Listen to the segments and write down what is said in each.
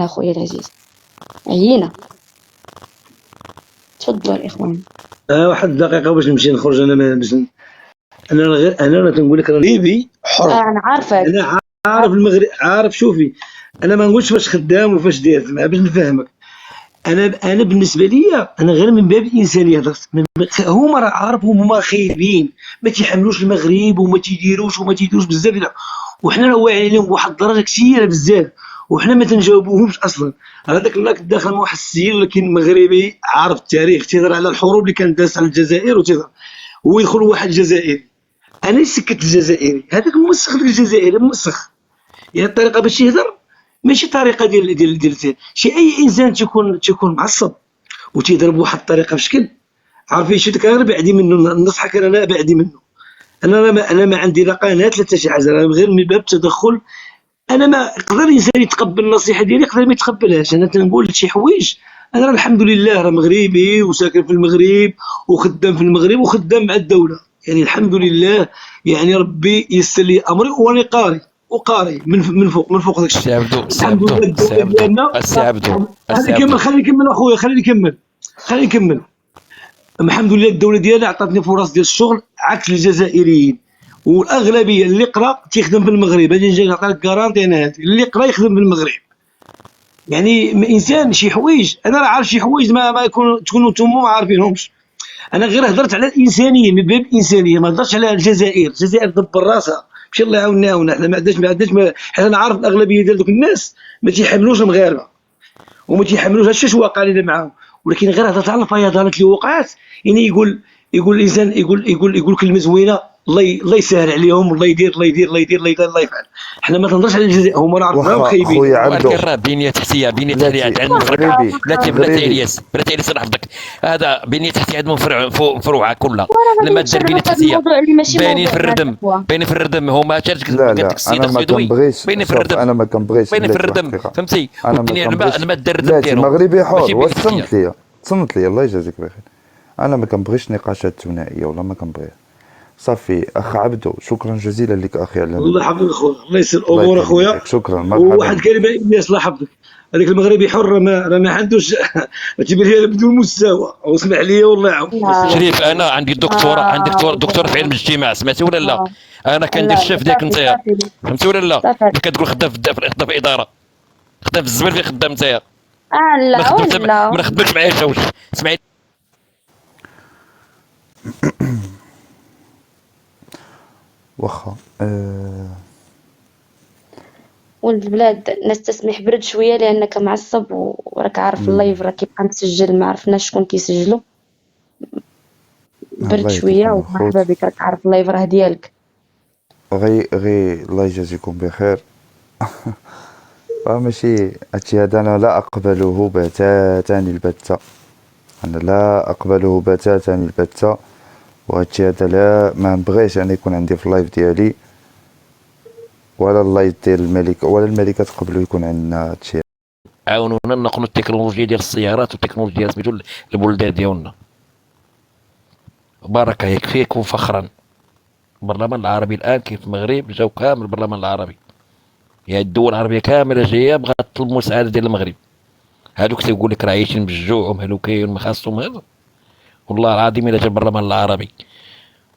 خويا العزيز، عيينا. تفضلوا الاخوان. واحد الدقيقه باش نمشي نخرج انا باش انا غير انا تنقول لك راه ليبي حر. انا عارفك. انا عارف المغرب، عارف. شوفي انا ما نقولش فاش خدام وفاش داير باش نفهمك. انا بالنسبه لي انا غير من باب الانسانيه هضرت. هما راه عارفهم، هما خايبين، ما تيحملوش المغرب وما تيديروش بزاف وحنا راه واعيين عليهم بواحد الدرجه كثيره بزاف، وحنا ما تنجاوبوهمش اصلا. هذاك الله داخل مع واحد السيد ولكن مغربي عارف التاريخ، تيهضر على الحروب اللي كانت دازت على الجزائر وتيهضر، هو يدخل واحد جزائري انا سكت الجزائري هذاك موسخ، ذاك الجزائري موسخ. يعني الطريقه باش يهضر ماشي طريقه ديال شي اي انسان تيكون معصب وتيهضر بواحد الطريقه بشكل عارفين شي داك غير بعدي منه. نصحك انا بعدي منه. انا ما عندي لا قناه لا حتى شي حاجه، انا غير من باب التدخل. انا ما يقدر الانسان يتقبل النصيحه ديالي، يقدر ما يتقبلهاش. انا تنقول شي حوايج انا الحمد لله راه مغربي وساكن في المغرب وخدام في المغرب وخدام مع الدوله، يعني الحمد لله. يعني ربي يسر لي امري وانا قاري وقاري من فوق داك الشيء. الحمد لله الدوله ديالنا. خليني نكمل اخويا، خليني نكمل. الحمد لله الدوله ديالنا عطاتني فرص ديال الشغل عكس الجزائريين، والاغلبيه اللي قرا تيخدم في المغرب. هذه نجي نعطيك كارانتي، انا هذه اللي قرا يخدم في المغرب. يعني انسان شي حوايج انا راه عارف، شي حوايج ما تكونوا نتوما ما عارفينهمش. انا غير هضرت على الانسانيه من باب الانسانيه، ما هضرتش على الجزائر دبر راسها. ماشي الله يعاوننا حنا ما عندناش حنا انا عارف الاغلبيه ديال دوك الناس ما تيحملوش المغاربه وما تيحملوش هادشي واقع لنا معاهم، ولكن غير هضرت على الفيضانات اللي وقعت. يعني يقول الانسان يقول كلمه زوينه، الله يسهل عليهم، الله يدير الله يفعل. حنا ما تنهضرش على الجزائر، هما راه عارفين خايبين. خويا عبدو راه بنيه تحتيه عند المغرب. بلاتي الياس الله يحفظك. هذا بنيه تحتيه عندهم فروعها كلها. لما دار بنيه تحتيه باينين في الردم هما قالت لك السيده خدوي باينين في الردم. انا ما كنبغيش باينين في الردم، فهمتي؟ لما دار الردم ديالو المغربي حر. واش تصنت لي الله يجازيك بخير. انا ما كنبغيش نقاشات ثنائيه ولا ما كنبغيها. صافي اخ عبدو، شكرا جزيلا لك اخي على الله يحفظك خويا، الله يسر الامور اخويا. شكرا. مرحبا. وواحد كلمه الياس الله يحفظك، هذاك المغربي حر راه ما عندوش اعتبرها بدون مستوى. واسمح لي والله يعاون شريف. انا عندي دكتوره، دكتور في علم الاجتماع، سمعتي ولا لا؟ انا كندير الشاف ديالك نتايا، فهمتي ولا لا؟ كتقول خدام في اداره، خدام في الزبل، فين خدام نتايا؟ لا ما نخدمكش معايا شاوش. اسمعي واخا ولد البلاد الناس تسمح برد شويه لانك معصب وراك عارف اللايف راه كيبقى مسجل، ما عرفناش شكون كيسجلو. برد شويه ومرحبا بك، راك عارف اللايف راه ديالك. غي الله يجازيكم بخير. ماشي هادشي هذا انا لا اقبله بتاتا البتة، انا لا اقبله بتاتا البتة. وهادشي هذا لا ما نبغيش انا يكون عندي في اللايف ديالي، ولا اللايف ديال الملك ولا الملكه تقبلوا يكون عندنا هادشي. عاونونا نقلوا التكنولوجيا ديال السيارات والتكنولوجيا ديال سميتو البلدان ديالنا. بركه يكفيكم فخرا. البرلمان العربي الان كيف المغرب جاو كامل البرلمان العربي، يعني الدول العربيه كامله جايه بغات تطلب المساعده ديال المغرب. هذوك تيقول لك راه عايشين بالجوع ومهلوكين وما خاصهم هذا. والله العظيم الا جا البرلمان العربي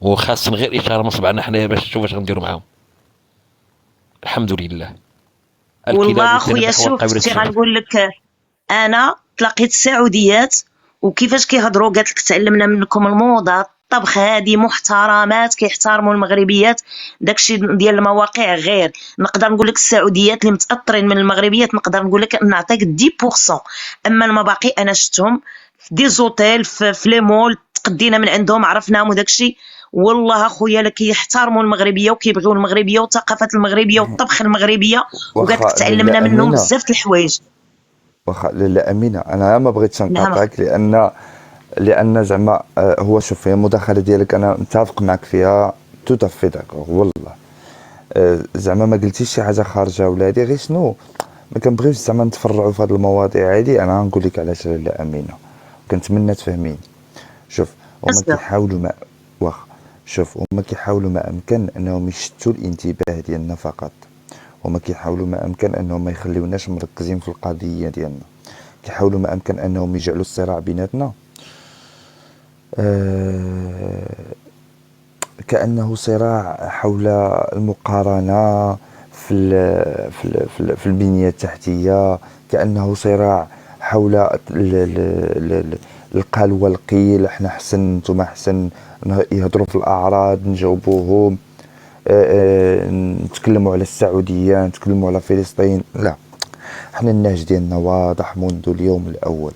وخاصنا غير اشاره من صبعنا حنايا باش نشوف اش غنديروا معاهم. الحمد لله. والله خويا شوف شتي غنقول لك، انا تلاقيت السعوديات وكيفاش كيهضروا، قالت لك تعلمنا منكم الموضه، الطبخ، هذه محترمات كيحترموا المغربيات. داكشي ديال المواقع غير. نقدر نقول لك السعوديات اللي متاثرين من المغربيات نقدر نقول لك نعطيك 10%، اما المباقي انا شفتهم في دي زوتيل في لي مول، تقدينا من عندهم عرفناهم وداكشي. والله اخويا لك كيحترموا المغربيه وكيبغيو المغربيه والثقافه المغربيه والطبخ المغربيه، وقالت لك تعلمنا منهم بزاف د الحوايج. واخا لاله امينه انا ما بغيتش نقاطعك لان زعما هو شوف هي المداخله ديالك انا متفق معك فيها تو تافي داكور والله. زعما ما قلتيش شي حاجه خارجه ولا هادي، غير شنو ما كنبغيوش زعما نتفرعوا في هذه المواضيع هذه. انا غنقول لك علاش لاله امينه، كنتمنى تفهميني. شوف هما كيحاولوا هما كيحاولوا ما امكن انهم يشتوا الانتباه ديالنا فقط، هما كيحاولوا ما امكن انهم ما يخليوناش مركزين في القضيه ديالنا، كيحاولوا ما امكن انهم يجعلوا الصراع بيناتنا كانه صراع حول المقارنه في البنيه التحتيه، كانه صراع حول القال والقيل، احنا حسن نتوما احسن، يهضروا في الاعراض نجاوبوهم، نتكلموا على السعوديه، نتكلموا على فلسطين. لا، احنا النهج ديالنا واضح منذ اليوم الاول.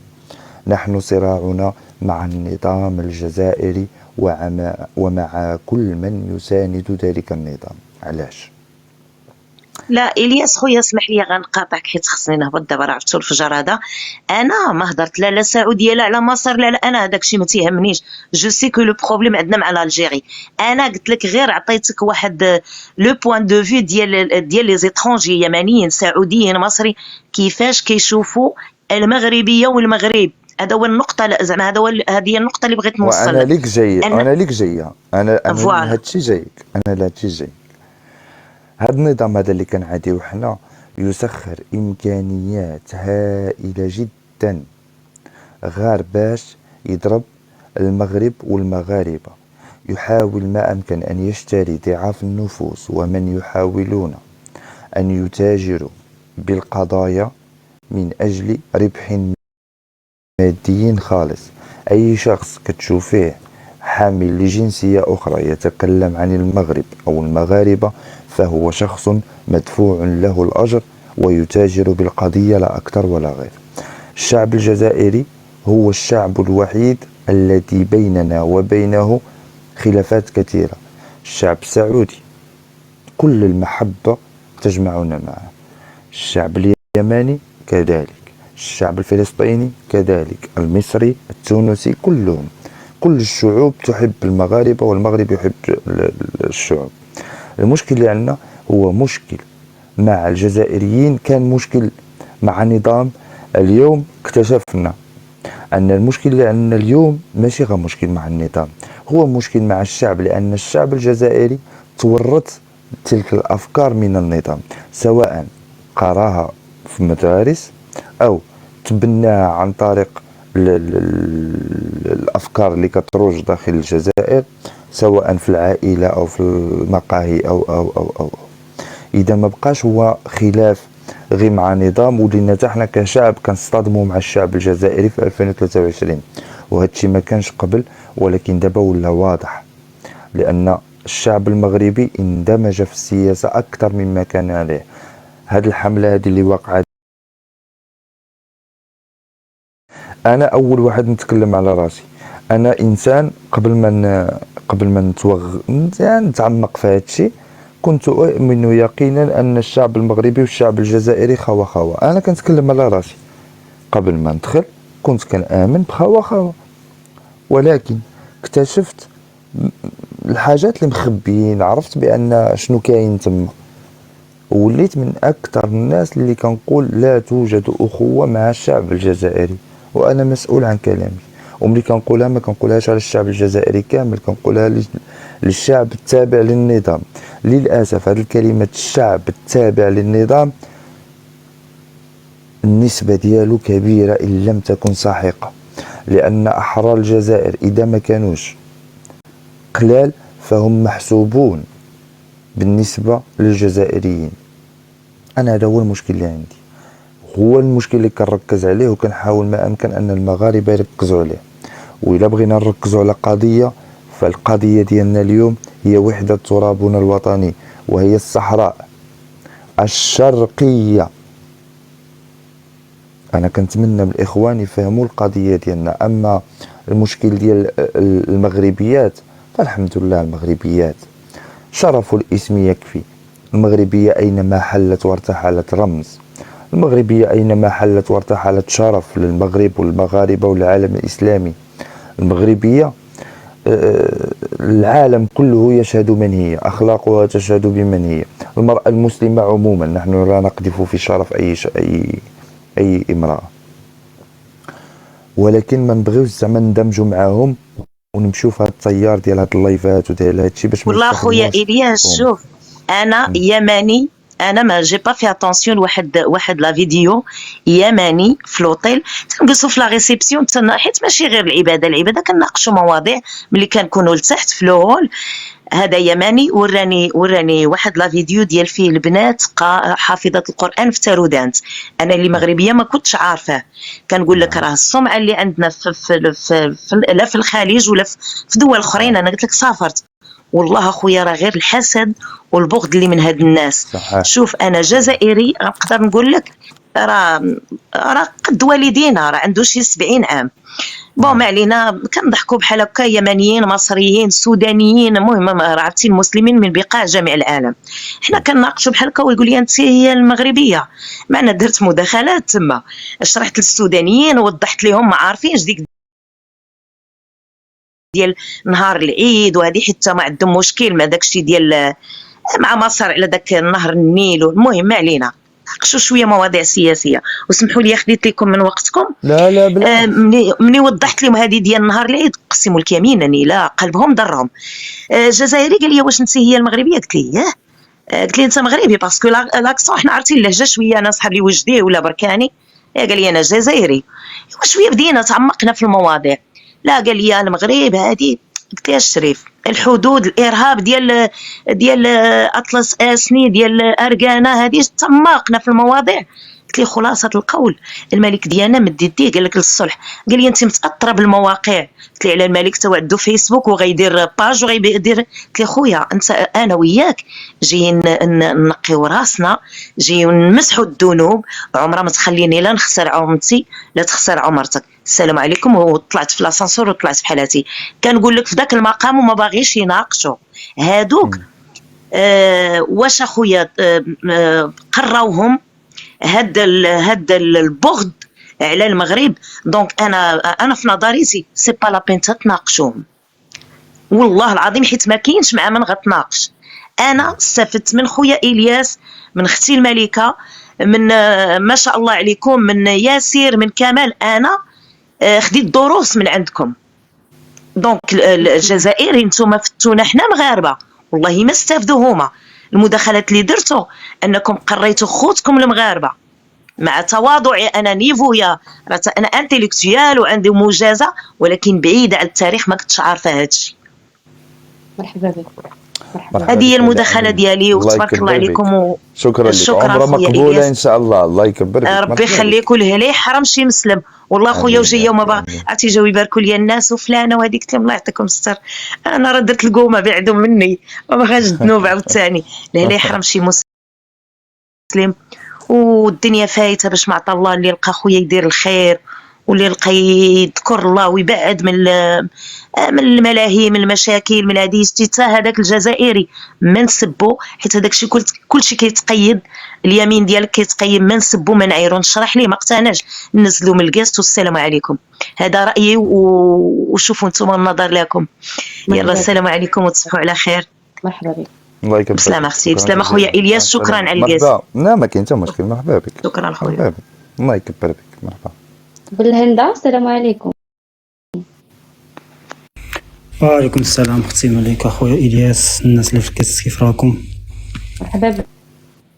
نحن صراعنا مع النظام الجزائري ومع كل من يساند ذلك النظام. علاش؟ لا الياس خويا اسمح لي غنقاطعك حيت خصني نهبط دابا، راه عرفتو الفجر هذا. انا ما هضرت لا سعوديه لا على مصر لا انا هذاك الشيء ما تيهمنيش. جو سي كو لو بروبليم عندنا مع الجيري. انا قلت لك غير عطيتك واحد لو بوين دو في ديال لي زيترونجي يمنيين سعوديين مصري كيفاش كيشوفوا المغربيه والمغرب. هذا هو النقطه، زعما هذه النقطه اللي بغيت نوصل. وانا ليك جاي انا هادشي جايك، انا لهادشي جايك. هذا النظام هذا اللي كنعاديو حنا يسخر امكانيات هائله جدا غير باش يضرب المغرب والمغاربه. يحاول ما امكن ان يشتري ضعاف النفوس ومن يحاولون ان يتاجروا بالقضايا من اجل ربح مادي خالص. اي شخص كتشوفيه حامل لجنسيه اخرى يتكلم عن المغرب او المغاربه فهو شخص مدفوع له الأجر ويتاجر بالقضية لا أكثر ولا غير. الشعب الجزائري هو الشعب الوحيد الذي بيننا وبينه خلافات كثيرة. الشعب السعودي كل المحبة تجمعنا معه، الشعب اليمني كذلك، الشعب الفلسطيني كذلك، المصري، التونسي، كلهم، كل الشعوب تحب المغاربة والمغرب يحب الشعوب. المشكل اللي عندنا هو مشكل مع الجزائريين، كان مشكل مع نظام. اليوم اكتشفنا أن المشكل اللي عندنا اليوم ماشي غير مشكل مع النظام، هو مشكل مع الشعب، لأن الشعب الجزائري تورط تلك الأفكار من النظام، سواء قراها في مدارس أو تبناها عن طريق الأفكار اللي كتروج داخل الجزائر، سواء في العائلة أو في المقاهي أو. إذا ما بقاش هو خلاف غير مع نظام، ولينا حنا كشعب كنصطدموا مع الشعب الجزائري في 2023، وهذا الشيء ما كانش قبل، ولكن دابا ولا واضح، لأن الشعب المغربي اندمج في السياسة أكثر مما كان عليه. هذه الحملة هذه اللي وقعت، أنا أول واحد نتكلم على راسي. أنا إنسان قبل ما نتعمق في هذا الشيء كنت أؤمن يقينا أن الشعب المغربي والشعب الجزائري خوا. أنا كنتكلم على راسي، قبل ما ندخل كنت كنآمن بخوا، ولكن اكتشفت الحاجات اللي مخبيين، عرفت بأن شنو كاين تما، وليت من أكثر الناس اللي كنقول لا توجد أخوة مع الشعب الجزائري، وأنا مسؤول عن كلامي. وملي كنقولها ما كنقولهاش على الشعب الجزائري كامل، كنقولها للشعب التابع للنظام. للأسف هذه الكلمة الشعب التابع للنظام النسبة ديالو كبيرة إن لم تكن ساحقة، لأن أحرار الجزائر إذا ما كانوش قلال فهم محسوبون بالنسبة للجزائريين. أنا هذا هو المشكل اللي عندي، هو المشكل اللي كنركز عليه وكنحاول ما أمكن أن المغاربة يركزوا عليه. وإلا بغينا نركزوا على قضية، فالقضية ديالنا اليوم هي وحدة ترابنا الوطني، وهي الصحراء الشرقية. أنا كنتمنى من الإخوان يفهموا القضية ديالنا. أما المشكل ديال المغربيات فالحمد لله، المغربيات شرف الاسم يكفي. المغربية أينما حلت وارتحلت رمز، المغربية أينما حلت وارتحلت شرف للمغرب والمغاربة والعالم الإسلامي. المغربية العالم كله يشهد من هي، أخلاقها تشهد بمن هي. المرأة المسلمة عموما، نحن لا نقذف في شرف أي امرأة، ولكن ما نبغيوش زعما ندمجوا معاهم ونمشيو في هذا التيار ديال هاد اللايفات وديال هاد الشيء باش والله خويا إلياس، شوف أنا يمني انا ما جي با في اتونسيون واحد لا فيديو يماني في لوطيل تنجلسوا في لا ريسبسيون حيت ماشي غير العباده كنناقشوا مواضيع ملي كنكونوا لتحت في لو هول. هذا يماني وراني واحد لا فيديو ديال فيه البنات حافظة القرآن في تارودانت. انا اللي مغربيه ما كنتش عارفاه. كنقول لك راه السمعه اللي عندنا لا في الخليج ولا في دول اخرين. انا قلت لك سافرت والله اخويا راه غير الحسد والبغض اللي من هاد الناس. صحيح. شوف انا جزائري نقدر نقول لك راه قد والدينا، راه عنده شي 70 عام. بون ما علينا، كنضحكوا بحال هكا. يمنيين، مصريين، سودانيين، المهم عرفتي المسلمين من بقاع جميع العالم. حنا كنناقشوا بحال هكا ويقول لي انت هي المغربيه. معنا درت مداخلات تما، شرحت للسودانيين ووضحت لهم ما عارفينش ديك ديال نهار العيد وهذه حتى ما عندهم مشكل مع داكشي ديال مع مصر على داك نهر النيل. المهم ما علينا، ناقشوا شويه مواضيع سياسيه. وسمحوا لي خديت لكم من وقتكم. لا بلا. مني وضحت لهم هذه ديال نهار العيد قسموا لك يمينني لا قلبهم ضرهم. جزائري قال لي واش انت هي المغربيه؟ قلت لي قلت لي انت مغربي باسكو لاكسون حنا عارفين اللهجه شويه. انا صحاب لي وجدي ولا بركاني. قال لي انا جزائري. شويه بدينا تعمقنا في المواضيع. لا قال لي المغرب هذه. قلت يا الشريف الحدود الارهاب ديال اطلس اسني ديال اركانا هذه تعمقنا في المواضيع. قلت لي خلاصه القول الملك ديالنا مد يديه قال لك للصلح. قال لي انت متاثره بالمواقع. قلت لي على الملك تو عنده فيسبوك وغيدير باج وغيدير. قلت لي خويا انت انا وياك جايين نقيو راسنا، جايين نمسحوا الذنوب. عمرها ما تخليني لا نخسر عمرتي لا تخسر عمرتك. السلام عليكم. وطلعت في لاسانسور وطلعت في حالاتي. كنقول لك في ذاك المقام وما باغيش يناقشوا هادوك. واش اخويا قراوهم هاد البغض على المغرب. دونك انا في نظري سي با لا بين تناقشوهم والله العظيم، حيت ما كاينش مع من غتناقش. انا استفدت من خويا الياس، من اختي الملكه، من ما شاء الله عليكم، من ياسر، من كمال. انا خديت دروس من عندكم. دونك الجزائري نتوما فتونا حنا مغاربه والله ما استافدوا هما. المداخلات اللي درتو انكم قريتوا خوتكم المغاربه مع تواضعي. انا نيفويا انا انتيليكتويال وعندي مجازه، ولكن بعيده عن التاريخ ما كنتش عارفه هادشي. مرحبا بك. هذه هي المداخله ديالي وتبارك الله عليكم. شكرا لك. عمره مقبوله ان شاء الله. الله يكبر بك. ربي يخليك له لا يحرم شي مسلم. والله خويا وجايه وما عرفتي جاو يباركوا لي الناس وفلانه وهذيك. قلت لهم الله يعطيكم الستر، انا راه درت القومه بعدوا مني وما بغاش الذنوب عاوتاني. لا يحرم شي مسلم. والدنيا فايته باش ما عطى الله اللي يلقى خويا يدير الخير واللي يلقى يذكر الله ويبعد من الملاهي، من المشاكل، من هذه حتى هذاك الجزائري ما نسبو، حيت هذاك الشيء كلشي كيتقيد. اليمين ديالك كيتقيد، ما نسبو ما نعيرو. نشرح ليه ما اقتنعش ننزلو من الكاست. والسلام عليكم. هذا رايي وشوفوا نتوما النظر لكم. يلا السلام عليكم وتصبحوا على خير. مرحبا بك. الله يكبر. بسلامه اختي. بسلامه خويا الياس. شكرا على الكاست. لا ما كاين حتى مشكل. مرحبا بك. شكرا خويا. الله يكبر بك. مرحبا. بالهندا. السلام عليكم. وعليكم السلام اختي مليكه. خويا الياس، الناس اللي في الكاس كيف راكم؟ مرحبا بك.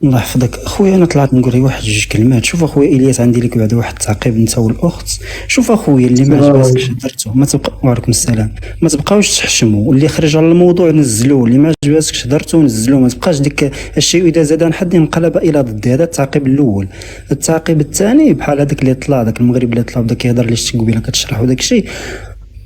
الله يحفظك اخويا. انا طلعت نقول لك واحد جوج كلمات. شوف اخويا الياس، عندي لك بعد واحد التعقيب انت والاخت. شوف اخويا اللي ما عجبكش درتو ما تبقى. وعليكم السلام. ما تبقاوش تحشموا، واللي خرج على الموضوع نزلوه، اللي ما عجبكش درتو نزلوه. ما تبقاش ديك الشيء اذا زاد عن حد انقلب الى ضد. هذا التعقيب الاول. التعقيب الثاني بحال هذاك اللي طلع، داك المغرب اللي طلع بدا كيهضر ليش قبيله كتشرح وداك الشيء.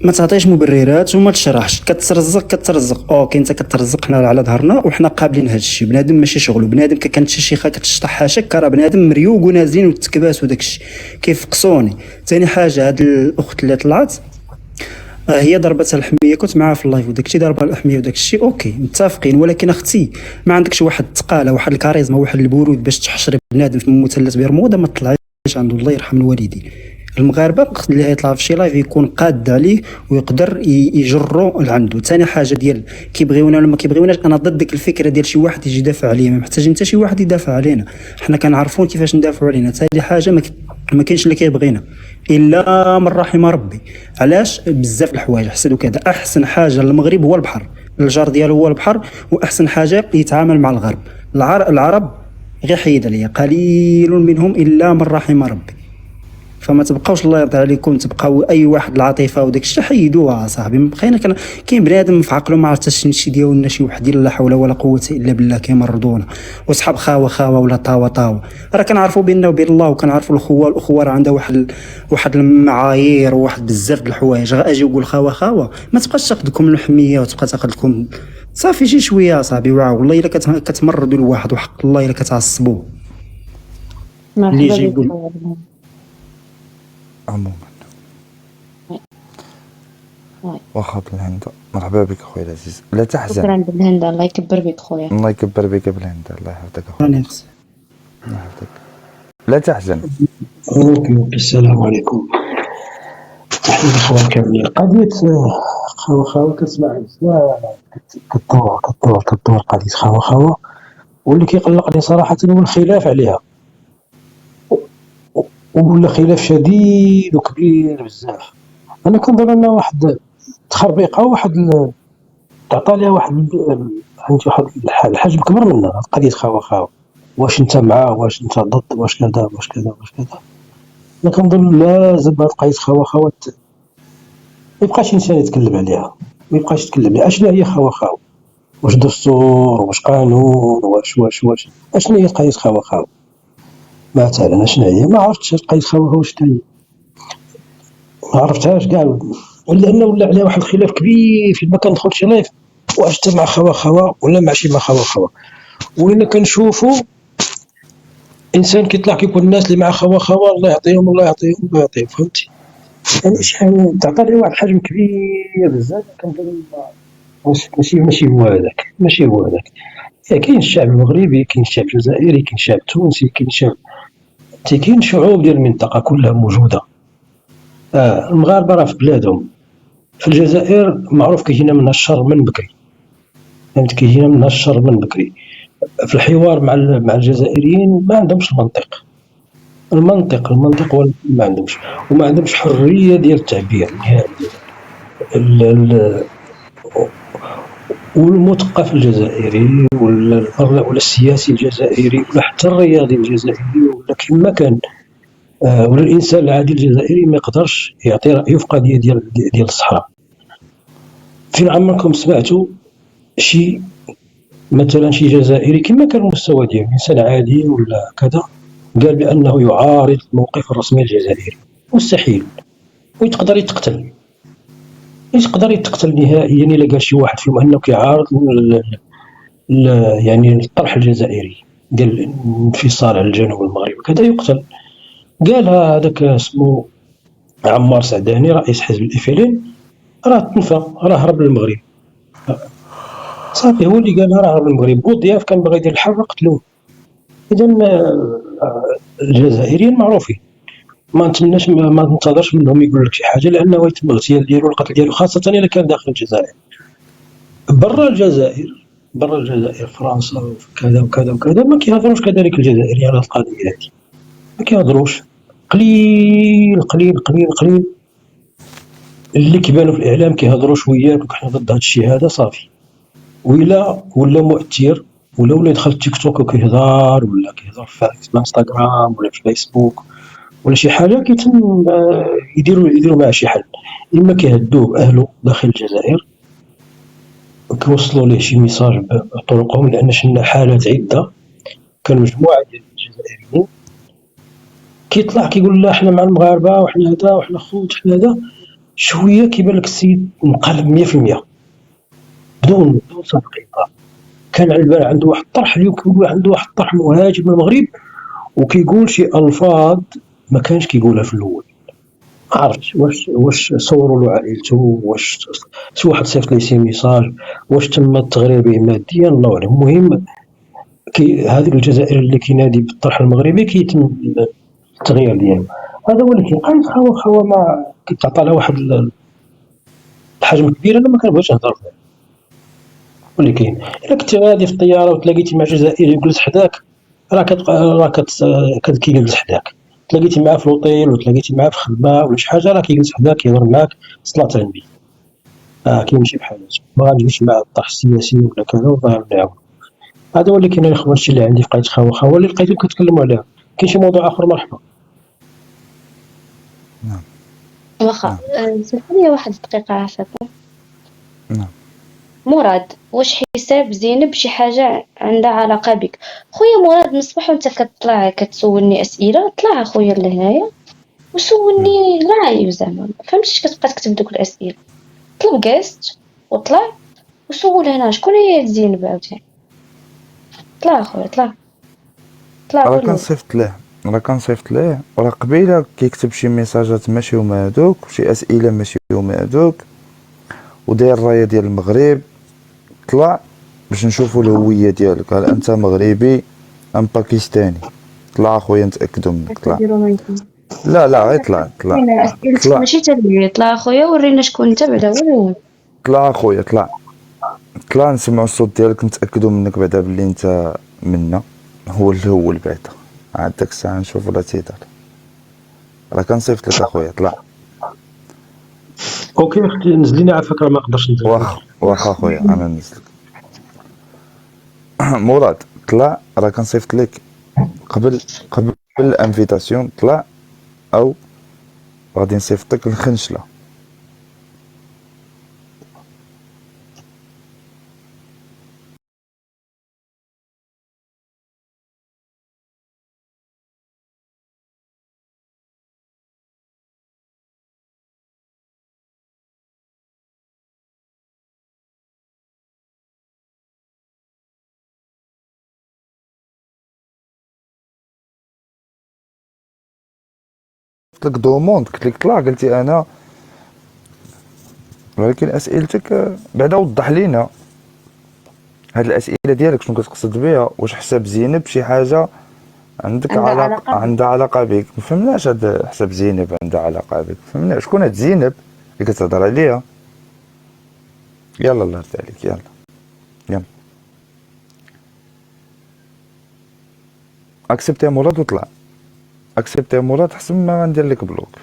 ما تعطيش مبررات وما تشرحش. كترزق اوكي. انت كترزق حنا على ظهرنا وحنا قابلين هذا الشيء. بنادم ماشي شغله. بنادم كانت شي شيخه كتشطح حاشاك، راه بنادم مريوق ونازلين والتكباس وداك الشيء. كيفقصوني. ثاني حاجه هاد الاخت اللي طلعت هي ضربتها الحميه. كنت معاها في اللايف وداك الشيء، ضربها الحميه وداك الشيء. اوكي متفقين. ولكن اختي ما عندكش واحد الثقاله، واحد الكاريزما، واحد البرود باش تحشري بنادم في مثلث برمودا. ما طلعيش عنده. الله يرحم الوالدين. المغاربه اللي يطلع في شي لايف يكون قاد عليه ويقدر يجرو لعنده. ثاني حاجه ديال كيبغيونا ولا ما كيبغيوناش، انا ضد ديك الفكره ديال شي واحد يجي يدافع عليا. ما محتاج حتى شي واحد يدافع علينا، حنا كنعرفون كيفاش ندافعوا علينا. ثاني حاجه ما كاينش اللي كيبغينا الا من رحم ربي. علاش؟ بزاف الحوايج حسدوا كذا. احسن حاجه للمغرب هو البحر، الجار ديالو هو البحر. واحسن حاجه يتعامل مع الغرب. العرب غير حيد عليا، قليل منهم الا من رحم ربي. فما تبقاوش الله يرضى عليكم تبقاو اي واحد العاطفه وداك الشيء حيدوها صاحبي. بقينا كاين بنادم في عقله ما عرف حتى شي ديالنا شي واحد لا حول ولا قوه الا بالله كيمرضونا. وصحاب خاوه ولا طاوه راه كنعرفوا بيننا وبين الله، وكنعرفوا الاخوه راه عندها واحد المعايير وواحد بزاف د الحوايج. غا اجي وقول خاوه ما تبقاش تاخذكم الحميه وتبقى تاخذ لكم صافي شي شويه صاحبي. والله الا كتمرضوا لواحد وحق الله الا كتعصبوه اللي يجي يقول عموما. واخا بالهند، مرحبا بك اخويا العزيز. لا تحزن. شكرا بالهند، الله يكبر بك خويا. الله يكبر بك بالهند، الله يحفظك اخويا. الله يحفظك. لا تحزن. السلام عليكم. تحية الإخوان كاملين. قضية خاوة كتسمع كدور قضية خاوة، واللي كيقلقني صراحة هو الخلاف عليها، ولا خلاف شديد وكبير بزاف. انا كنظن ان واحد تخربيقه واحد تعطى ليها واحد عندي واحد الحجم كبر منها قضيه خاوه. واش انت معاه، واش انت ضد، واش كذا. انا كنظن لازم هاد قضيه خاوه ما يبقاش انسان يتكلم عليها، اشنو هي خاوه؟ واش دستور، واش قانون، واش اشنو هي قضيه خاوه؟ مثلا اشنو هي؟ ما عرفتش قضيه خاوه واش هي، ما عرفتهاش كاع. لانه ولا عليها واحد الخلاف كبير فين ما كندخل شي لايف، واش انت مع خاوه ولا ماشي مع خاوه. ولينا كنشوفوا انسان كيطلع كيكون الناس اللي مع خاوه الله يعطيهم، فهمتي؟ يعني شي حاجه تعطي لي واحد الحجم كبير بزاف. كنظن ماشي هو هذاك. كاين الشعب المغربي، كاين الشعب الجزائري، كاين الشعب التونسي، كاين شعوب ديال المنطقه كلها موجوده. المغاربه راه في بلادهم. في الجزائر معروف كيجينا منها الشر من بكري، فهمت؟ كيجينا منها الشر من بكري. في الحوار مع الجزائريين ما عندهمش المنطق ما عندهمش، وما عندهمش حريه ديال التعبير والمثقف الجزائري ولا السياسي الجزائري ولا حتى الرياضي الجزائري ولا كما كان ولا الانسان العادي الجزائري ما يقدرش يعطي رايه في قضيه ديال الصحراء. فين عمركم سمعتوا شي مثلا شي جزائري كما كان المستوى ديالو انسان عادي ولا كذا قال بانه يعارض الموقف الرسمي الجزائري؟ مستحيل. ويقدر يتقتل نهائيا الا قال شي واحد فيهم انه كيعارض يعني الطرح الجزائري ديال الانفصال على الجنوب المغرب كذا، يقتل. قال هذاك اسمه عمار سعداني رئيس حزب الإفلين، راه تنفى، راه هرب للمغرب صافي. هو اللي قال راه هرب للمغرب. بوضياف كان باغي يدير الحرب قتلوه. اذا الجزائريين معروفين، ما نتمناش ما ننتظرش منهم يقول لك شي حاجه، لانه يتم الاغتيال ديالو والقتل ديالو، خاصه اذا كان داخل الجزائر. برا الجزائر فرنسا وكذا ما كيهضروش كذلك الجزائريين على القضيه هذه، ما كيهضروش. قليل اللي كيبانوا في الاعلام كيهضروا شويه وحنا ضد هذا الشيء هذا صافي. ولا مؤثر ولا يدخل تيك توك وكيهضر ولا كيهضر في انستغرام ولا في فيسبوك ولا شي حاجه، كيتم يديروا معاه شي حل. اما كيهدوه باهله داخل الجزائر وكيوصلوا ليه شي ميساج بطرقهم، لان شفنا حالات عده كان مجموعه ديال الجزائريين كيطلع كيقول لا حنا مع المغاربه وحنا هذا وحنا خوت وحنا هذا، شويه كيبان لك السيد مقلب 100% بدون سابق إنذار. كان على البال عنده واحد الطرح، اليوم كيقول عنده واحد الطرح مهاجم من المغرب وكيقول شي الفاظ ما كانش كيقولها في الاول. ما عرفتش واش صوروا له عائلته، واش شي واحد صيفط ليه شي ميساج، واش تم التغرير به ماديا، الله اعلم. المهم هذاك الجزائر اللي كينادي بالطرح المغربي كيتم التغيير ديالو. هذا هو اللي كيبقى خاوه ما كتعطى لها واحد الحجم كبير. انا ما كنبغيش نهضر فيه. واللي كاين الا كنتي غادي في الطياره وتلاقيتي مع جزائري يجلس حداك، راه كيجلس حداك. تلاقيتي معاه في الوطيل وتلاقيتي معاه في خدمه ولا شي حاجه، راه كيجلس حداك يهضر معاك صلاه النبي. كيمشي بحال هكا. ما غنجلسش مع الطرح السياسي ولا كذا وظاهر نعاون. هذا هو اللي كاين الاخوان، الشيء اللي عندي في قضيه خوا اللي لقيتو كتكلموا عليها. كاين شي موضوع اخر مرحبا. نعم واخا. نعم سمح لي واحد الدقيقة عافاكم. نعم. مراد، واش حساب زينب شي حاجة عندها علاقة بك؟ خويا مراد، من الصباح وانت كتطلع كتسولني اسئلة، طلع اخويا لهنايا وسولني لايف، زعما مفهمتش كتبقى تكتب دوك الاسئلة. طلب جاست وطلع وسول هنا شكون هي هاد زينب عاوتاني. طلع اخويا، طلع راه قول. كنصيفط ليه راه قبيله كيكتب شي ميساجات ماشي هما هادوك، شي اسئله ماشي هما هادوك، وداير الرايه ديال المغرب. طلع باش نشوفوا الهويه ديالك، هل انت مغربي ام باكستاني؟ طلع اخويا نتاكدوا منك. طلع. لا غير طلع. اسئلتك طلع ماشي تالية. طلع اخويا ورينا شكون انت بعدا. وين طلع اخويا طلع نسمعوا الصوت ديالك، نتاكدوا منك بعدا بلي انت منا. هو الاول بعدا عاد داك الساعه نشوفوا لا تيدار. راه كنصيفط لك اخويا. طلع. اوكي اختي نزليني عافاك، راه ما نقدرش نزل. واخا اخويا انا نزلك. مراد طلع، راه كنصيفط لك قبل الانفيتاسيون. طلع او غادي نصيفط لك الخنشله. قلت لك دوموند، قلت لك طلع، قلتي انا، ولكن اسئلتك بعدا وضح لينا هاد الاسئله ديالك شنو كتقصد بها. واش حساب زينب شي حاجه عندك عندها علاقة بك؟ عندها علاقه بك؟ ما فهمناش هاد حساب زينب عندها علاقه بك، فهمنا شكون هاد زينب اللي كتهضر عليها. يلا الله يرضي عليك، يلا اكسبتي مراد وطلع. اكسبتي مراد حسن ما غندير لك بلوك.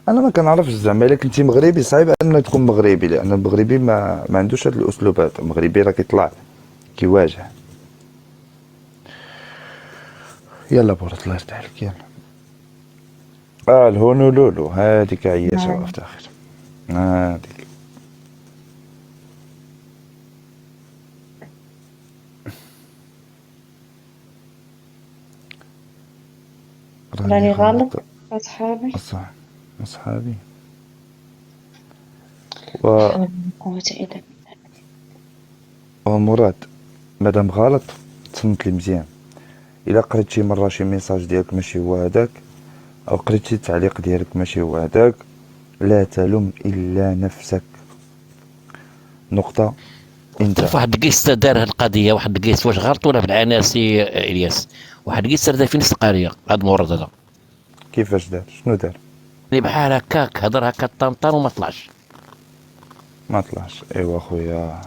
انا ما كنعرفش زعما الا كنتي مغربي صعيب ان تكون مغربي، لان المغربي ما عندوش هاد الاسلوب هذا. المغربي راه كيطلع كيواجه. يلا بورد الله يرضي عليك. يلا الهونولولو هذيك عياشة وافتخر هذيك. راني غلط اصحابي. صح اصحابي. لا حول ولا قوة الا بالله. ومراد مادام غلط تصنت لي مزيان. الا قريت شي مره شي ميساج ديالك ماشي هو هذاك، او قريت شي تعليق ديالك ماشي هو هذاك، لا تلوم الا نفسك. نقطه. انت واحد القيس دار هاد القضيه، واحد القيس واش غلط ولا في العناسي الياس؟ واحد القيس دار في نفس القضيه هاد المورد هذا. كيفاش دار؟ شنو دار؟ اللي بحال هكاك هضر هكا طنطان وما طلعش. ما طلعش. ايوا خويا.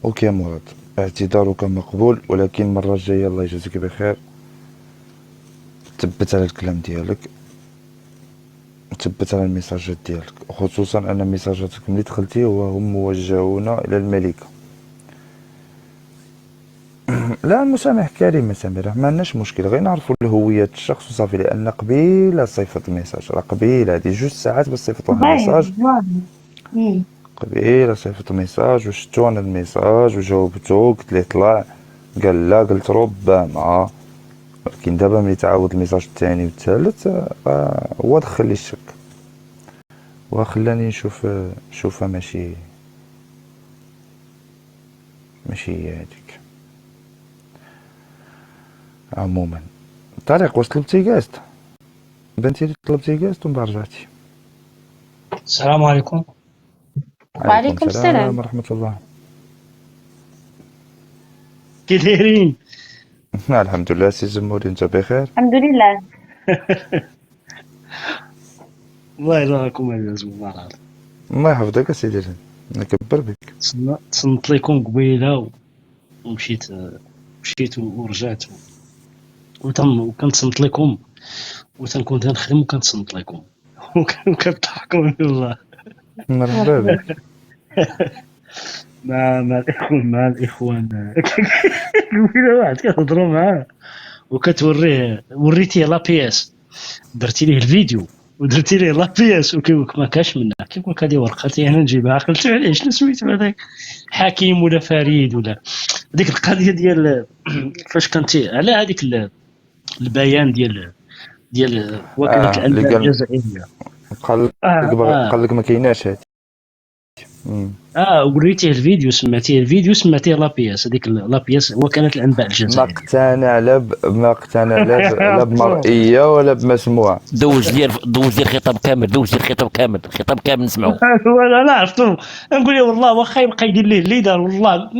اوكي مراد، اعتذارك مقبول، ولكن المره الجايه الله يجازيك بخير تثبت على الكلام ديالك، تثبت على الميساجات ديالك، خصوصا ان ميساجاتك ملي دخلتي وهم موجهون الى الملكه. لا المسامح كريم سميرة، ما عندناش مشكل، غير نعرفوا الهوية الشخص وصافي. لان قبيله صيفط الميساج، راه قبيله هادي 2 ساعات باش صيفط واحد الميساج. قبيله صيفط الميساج وشفتو انا الميساج وجاوبتو، قلت ليه طلع، قال لا، قلت ربما. ولكن دابا ملي تعاود الميساج الثاني والثالث هو دخل لي الشك وخلاني نشوفها ماشي هي هاديك. عموما طارق، واش طلبتي كاست؟ بنتي لي طلبتي كاست ومن بعد رجعتي. السلام عليكم. وعليكم السلام ورحمة الله. كي دايرين؟ الحمد لله سي زموري، انت بخير؟ الحمد لله. الله يجزاكم العزو الله. الله يحفظك اسيدي، نكبر بك. تصنت لكم قبيله ومشيت ورجعت وكنتصنت لكم وتنكون تنخدم وكنتصنت لكم وكتضحكوا والله. مرحبا بك. مع الاخوان قبيله واحد كتهضروا معاه وكتوريه وريتيه لابياس، درتي ليه الفيديو ودرتي ليه لابياس وكيقولك ما كاش منها، كيقولك هذه ورقتي انا نجيبها، عقلتو عليه شنو سميتو هذاك حكيم ولا فريد ولا ديك القضيه ديال فاش كنتي على هذيك البيان ديال وكاله اللي الانباء قال الجزائريه. قال لك ما كايناش هادي. وريتيه الفيديو، سمعتيه لابياس، هذيك لابياس وكاله الانباء ما الجزائريه. اقتنع لا بمرئيه ولا بمسموع. دوز لي الخطاب كامل، الخطاب كامل نسمعوا. انا عرفتو، نقول له والله واخا يبقى يدير ليه اللي دار، والله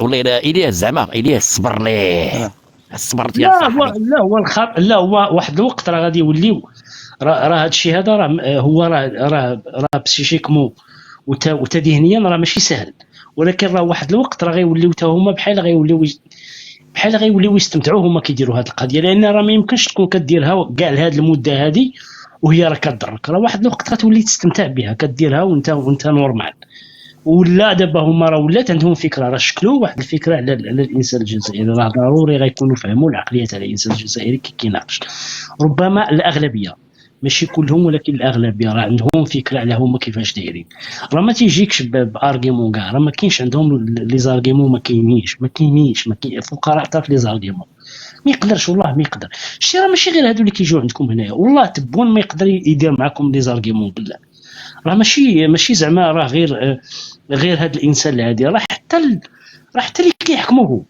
والله الا الياس زعما الياس صبر ليه، صبرت يا صاحبي. لا هو واحد الوقت راه غادي يوليو، راه هذا الشيء هذا راه بسيشيكمو وتذهنيا راه ماشي سهل، ولكن راه واحد الوقت راه غيوليو حتى هما بحال غيوليو يستمتعوا هما كيديروا هذه القضيه، لان راه ما يمكنش تكون كديرها كاع لهاد المده هذه وهي راه كضرك، راه واحد الوقت غتولي تستمتع بها كديرها وانت نورمال. ولا دابا هما راه ولات عندهم فكره، راه شكلوا واحد الفكره على الانسان الجزائري، راه ضروري غيكونوا فهموا العقليه تاع الانسان الجزائري كي كيناقش. ربما الاغلبيه ماشي كلهم ولكن الاغلبيه راه عندهم فكره على هما كيفاش دايرين، راه ما تيجيكش بارغيمون كاع، راه ما كاينش عندهم لي زارغيمون، ما كاينينش فقراء حتى في لي زارغيمون، ما يقدرش والله ما يقدر. شتي راه ماشي غير هادو اللي كيجيو عندكم هنايا، والله تبون ما يقدر يدير معكم لي زارغيمون بالله، راه ماشي زعما راه غير هذا الانسان العادي، راه حتى اللي كيحكموه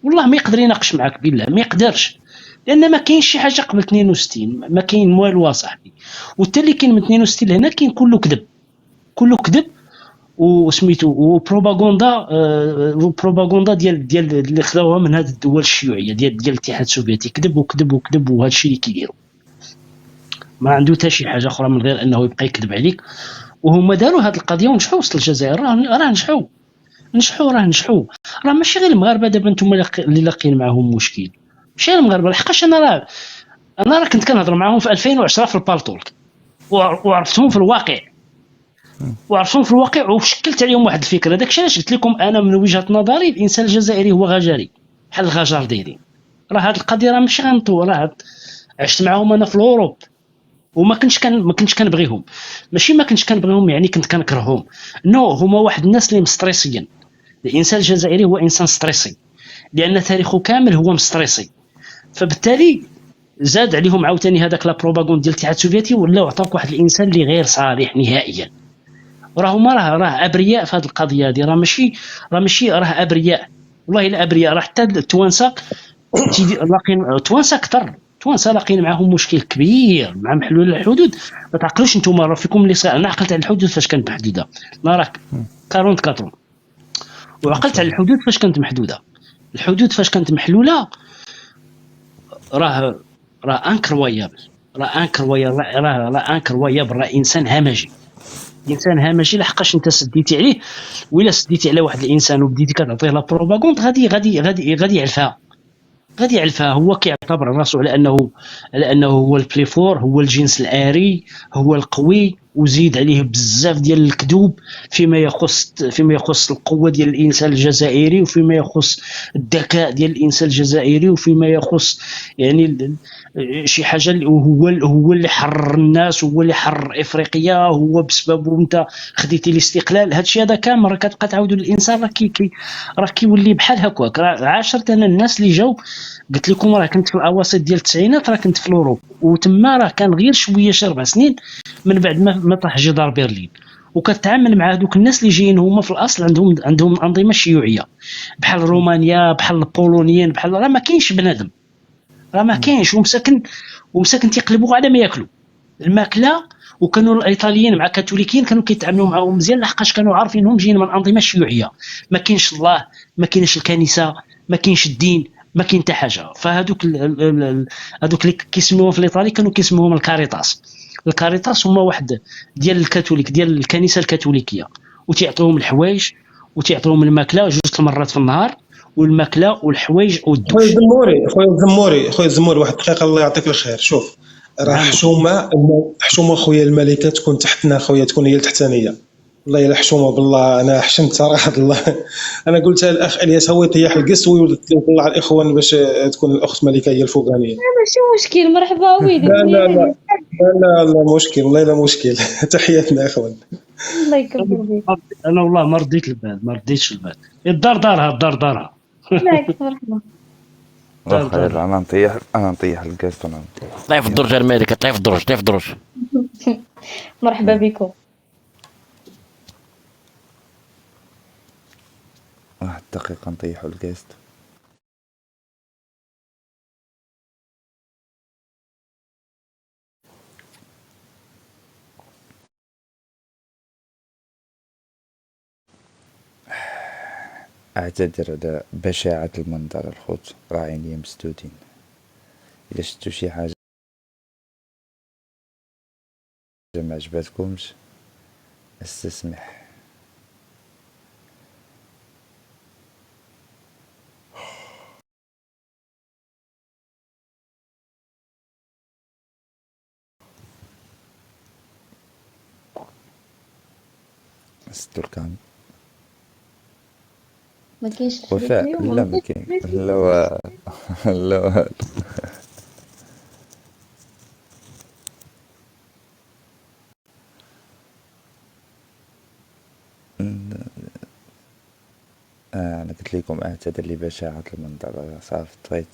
والله ما يقدر يناقش معاك بالله، ما يقدرش، لان ما كاينش شي حاجه قبل 62، ما كاين والو صاحبي. وحتى اللي كاين من 62 لهنا كاين كله كذب وسميتو وبروباغندا ديال اللي خداوها من هذه الدول الشيوعيه ديال الاتحاد السوفيتي، كذب وهذا الشيء اللي كيديروا، ما عنده حتى شي حاجه اخرى من غير انه يبقى يكذب عليك. وهما داروا هذه القضيه ونجحوا وسط الجزائر، راه نجحوا راه ماشي غير المغاربه دابا نتوما اللي لاقين معاهم مشكل، ماشي غير المغاربه، لحقاش انا راه كنت كنهضر معاهم في 2010 في البالطولك وعرفتهم في الواقع وشكلت عليهم واحد الفكره. داكشي علاش قلت لكم انا من وجهه نظري الانسان الجزائري هو غجري بحال الغجر دايرين، راه هذه القضيه راه ماشي غنطول، راه عشت معاهم انا في الاوروب وما كنتش كنبغيهم، ماشي ما كنتش كنبغيهم يعني كنت كنكرههم، هما واحد الناس اللي مستريسيين. الانسان الجزائري هو انسان ستريسي لان تاريخه كامل هو مستريسي، فبالتالي زاد عليهم عاوتاني هذاك لا بروباغوند ديال الاتحاد السوفيتي، ولاو عطاوك واحد الانسان اللي غير صالح نهائيا. راه ابرياء في هذه القضيه هذه، راه ابرياء والله الا ابرياء. راه حتى التوانسه التوانسه لاقين معاهم مشكل كبير مع محلول الحدود. ما تعقلوش نتوما، راه فيكم اللي صغار، انا عقلت على الحدود فاش كانت محدوده، ما راك 44 وعقلت على الحدود فاش كانت محدوده. الحدود فاش كانت محلوله راه انكرويابل، راه انسان همجي لحقاش انت سديتي عليه، ولا سديتي على واحد الانسان وبديتي كتعطيه لا بروباغوند غادي يعرفها. هو كيعتبر راسو على انه هو البليفور، هو الجنس الآري، هو القوي، وزيد عليه بزاف ديال الكذوب فيما يخص القوه ديال الانسان الجزائري، وفيما يخص الذكاء ديال الانسان الجزائري، وفيما يخص يعني شي حاجه اللي هو اللي حرر الناس، هو اللي حرر افريقيا، هو بسببه انت خديتي الاستقلال. هادشي هذا كامل راه كتبقى تعاودوا للانسان، راه كيولي بحال هكاك. راه عاشرت انا الناس اللي جاو، قلت لكم راه كنت في الاواسط ديال التسعينات، راه كنت في الاوروب، وتما راه كان غير شويه شي 4 سنين من بعد ما طاح جدار برلين، وكتعامل مع هذوك الناس اللي جايين هما في الاصل عندهم انظمه شيوعيه بحال رومانيا، بحال البولونيين، بحال راه ما كاينش بنادم، راه ما كاينش، ومساكن تيقلبوا على ما ياكلوا الماكله. وكانوا الايطاليين مع الكاثوليكيين كانوا كيتعاملوا معهم مزيان لحقاش كانوا عارفينهم جايين من انظمه شيوعيه، ما كاينش الله، ما كاينش الكنيسه، ما كاينش الدين، ما كاين حتى حاجه. فهذوك اللي كيسموهم في الايطالي كانوا كيسموهم الكاريتاس هما واحد ديال الكاثوليك ديال الكنيسه الكاثوليكيه، وتيعطيوهم الحوايج وتيعطيوهم الماكله 2 المرات في النهار، والماكله والحوايج والدوش. خويا الزموري واحد الدقيقه الله يعطيك الخير. شوف راه نعم. حشومه خويا الملكه تكون تحتنا خويا، تكون هي تحتانيه. والله الا حشومه بالله، انا حشمت صراحه الله. انا قلتها الاخ الياس هو يطيح القس ويطلع الاخوان باش تكون الاخت ملكه هي الفوقانيه. ماشي مشكل، مرحبا ويلي لا لا زوينين. لا مشكل، والله لا مشكل. تحياتنا اخوان. الله يكبر بيك. انا والله ما رديت البال، ما رديتش البال. الدار دارها، الدار دارها. بالعكس مرحبا. واخا يلا انا نطيح الكاس وانا نطيح. طيح في الدرج الملكه، طيح في الدرج، طيح في الدرج. مرحبا بكم. واحد دقيقة نطيحوا الكاس. اعتذر على بشاعة المنظر الخوت، راه عينيا مسدودين. الا شفتو شي حاجة ما عجباتكمش استسمح. ستو الكام ما كاينش الفريق وفاء. اليوم. لا ما كاين، لا لا. انا قلت لكم اعتذر لبشاعة المنظر، صافي طفيت.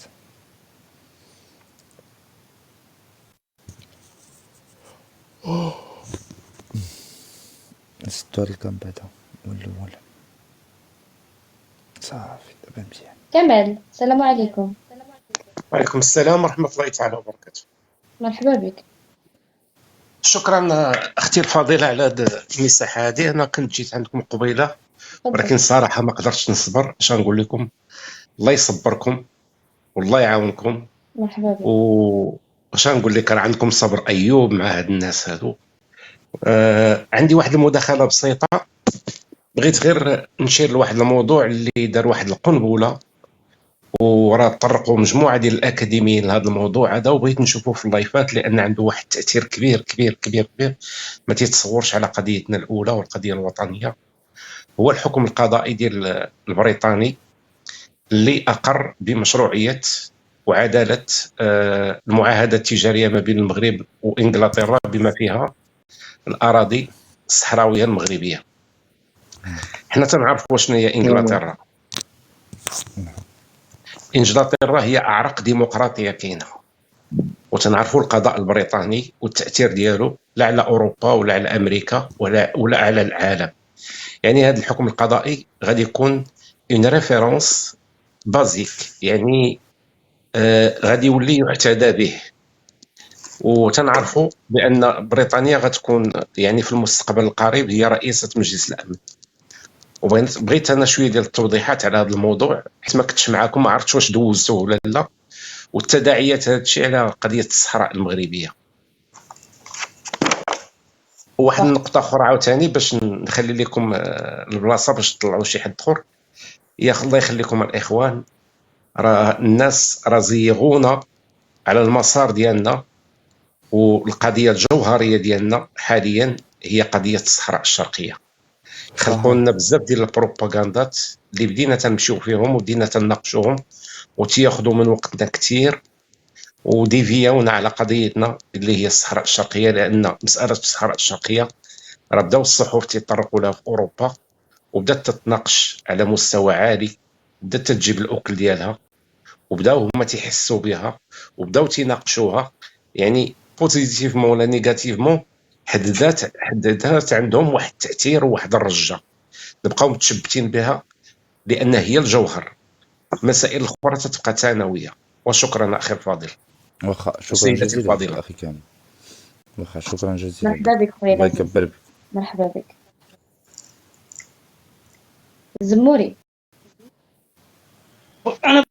ستو الكام بعدا والاول صافي دابا مزيان. كمال، السلام عليكم. وعليكم السلام ورحمة الله تعالى وبركاته. مرحبا بك. شكرا أختي الفاضلة على هذه المساحة هذه. أنا كنت جيت عندكم قبيلة ولكن تفضل. الصراحة ما قدرتش نصبر. اش غنقول لكم، الله يصبركم والله يعاونكم. مرحبا بك. واش غنقول لك، راه عندكم صبر أيوب مع هاد الناس هادو. عندي واحد المداخلة بسيطة، بغيت غير نشير لواحد الموضوع اللي دار واحد القنبلة وراه طرقوا مجموعه ديال الاكاديميين لهذا الموضوع هذا، وبغيت نشوفوه في اللايفات لان عنده واحد التاثير كبير كبير كبير كبير ما تيتصورش على قضيتنا الاولى والقضيه الوطنيه. هو الحكم القضائي ديال البريطاني اللي اقر بمشروعيه وعداله المعاهده التجاريه ما بين المغرب وانجلترا بما فيها الاراضي الصحراويه المغربيه. حنا تنعرفوا شنو هي انجلترا. انجلترا هي اعرق ديمقراطيه كاينه، وتنعرفوا القضاء البريطاني والتاثير ديالو لا على اوروبا ولا على امريكا ولا على العالم. يعني هذا الحكم القضائي غادي يكون اون ريفيرونس بازيك، يعني غادي يولي يعتدى به. وتنعرفوا بان بريطانيا غتكون يعني في المستقبل القريب هي رئيسه مجلس الامن. وبغيت انا شويه ديال التوضيحات على هذا الموضوع، حيت ما كنتش معكم، ما عرفتش واش دوزتوه ولا لا، والتداعيات هذا الشيء على قضيه الصحراء المغربيه. وواحد النقطه اخرى عاوتاني باش نخلي لكم البلاصه باش تطلعوا شي حد اخر. يا الله يخليكم الاخوان، راه الناس راه زيغونا على المسار ديالنا، والقضيه الجوهريه ديالنا حاليا هي قضيه الصحراء الشرقيه. خلقوا لنا بزاف ديال البروباغاندات اللي بدينا تنمشيو فيهم وبدينا تناقشوهم وتياخذوا من وقتنا كثير، وديفياونا على قضيتنا اللي هي الصحراء الشرقيه. لان مساله الصحراء الشرقيه راه بداو الصحف تيطرقوا لها في اوروبا، وبدات تتناقش على مستوى عالي، بدات تجيب الاكل ديالها، وبداو هما تيحسوا بها وبداو تيناقشوها، يعني بوزيتيفمون ولا نيجاتيفمون. حددات عندهم واحد التاثير وواحد الرجه، نبقاو متشبتين بها لان هي الجوهر. المسائل الاخرى تتبقى ثانويه. وشكرا اخي الفاضل. واخا شكرا سيدتي جزيلا الفاضله. اخي كامل. واخا شكرا جزيلا. مرحبا بك خويا الله العزيز. يكبر بك. مرحبا بك. زموري. انا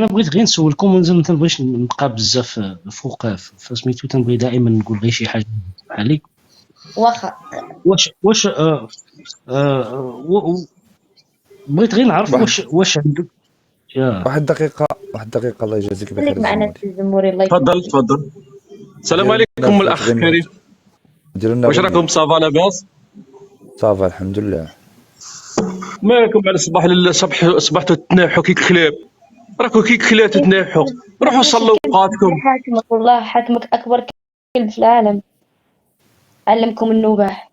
بغيت غير نسولكم، ونزل ما تنبغيش نبقى بزاف فوق فسميتو، تنبغي دائما نقول غير شي حاجه عليك. واخا. واش بغيت غير نعرف واش عندك. واحد دقيقة الله يجازيك بخير. خليك معنا الزموري في زموري. الله تفضل تفضل. السلام عليكم الاخ كريم، ديروا لنا واش راكم صافا لاباس؟ صافا الحمد لله. مالكم على الصباح صبحتوا تناحوا كي الكلاب، راكم كي الكلاب تتناحوا، روحوا صلوا اوقاتكم. حاكمك والله، حاكمك أكبر كلب في العالم، علمكم النباح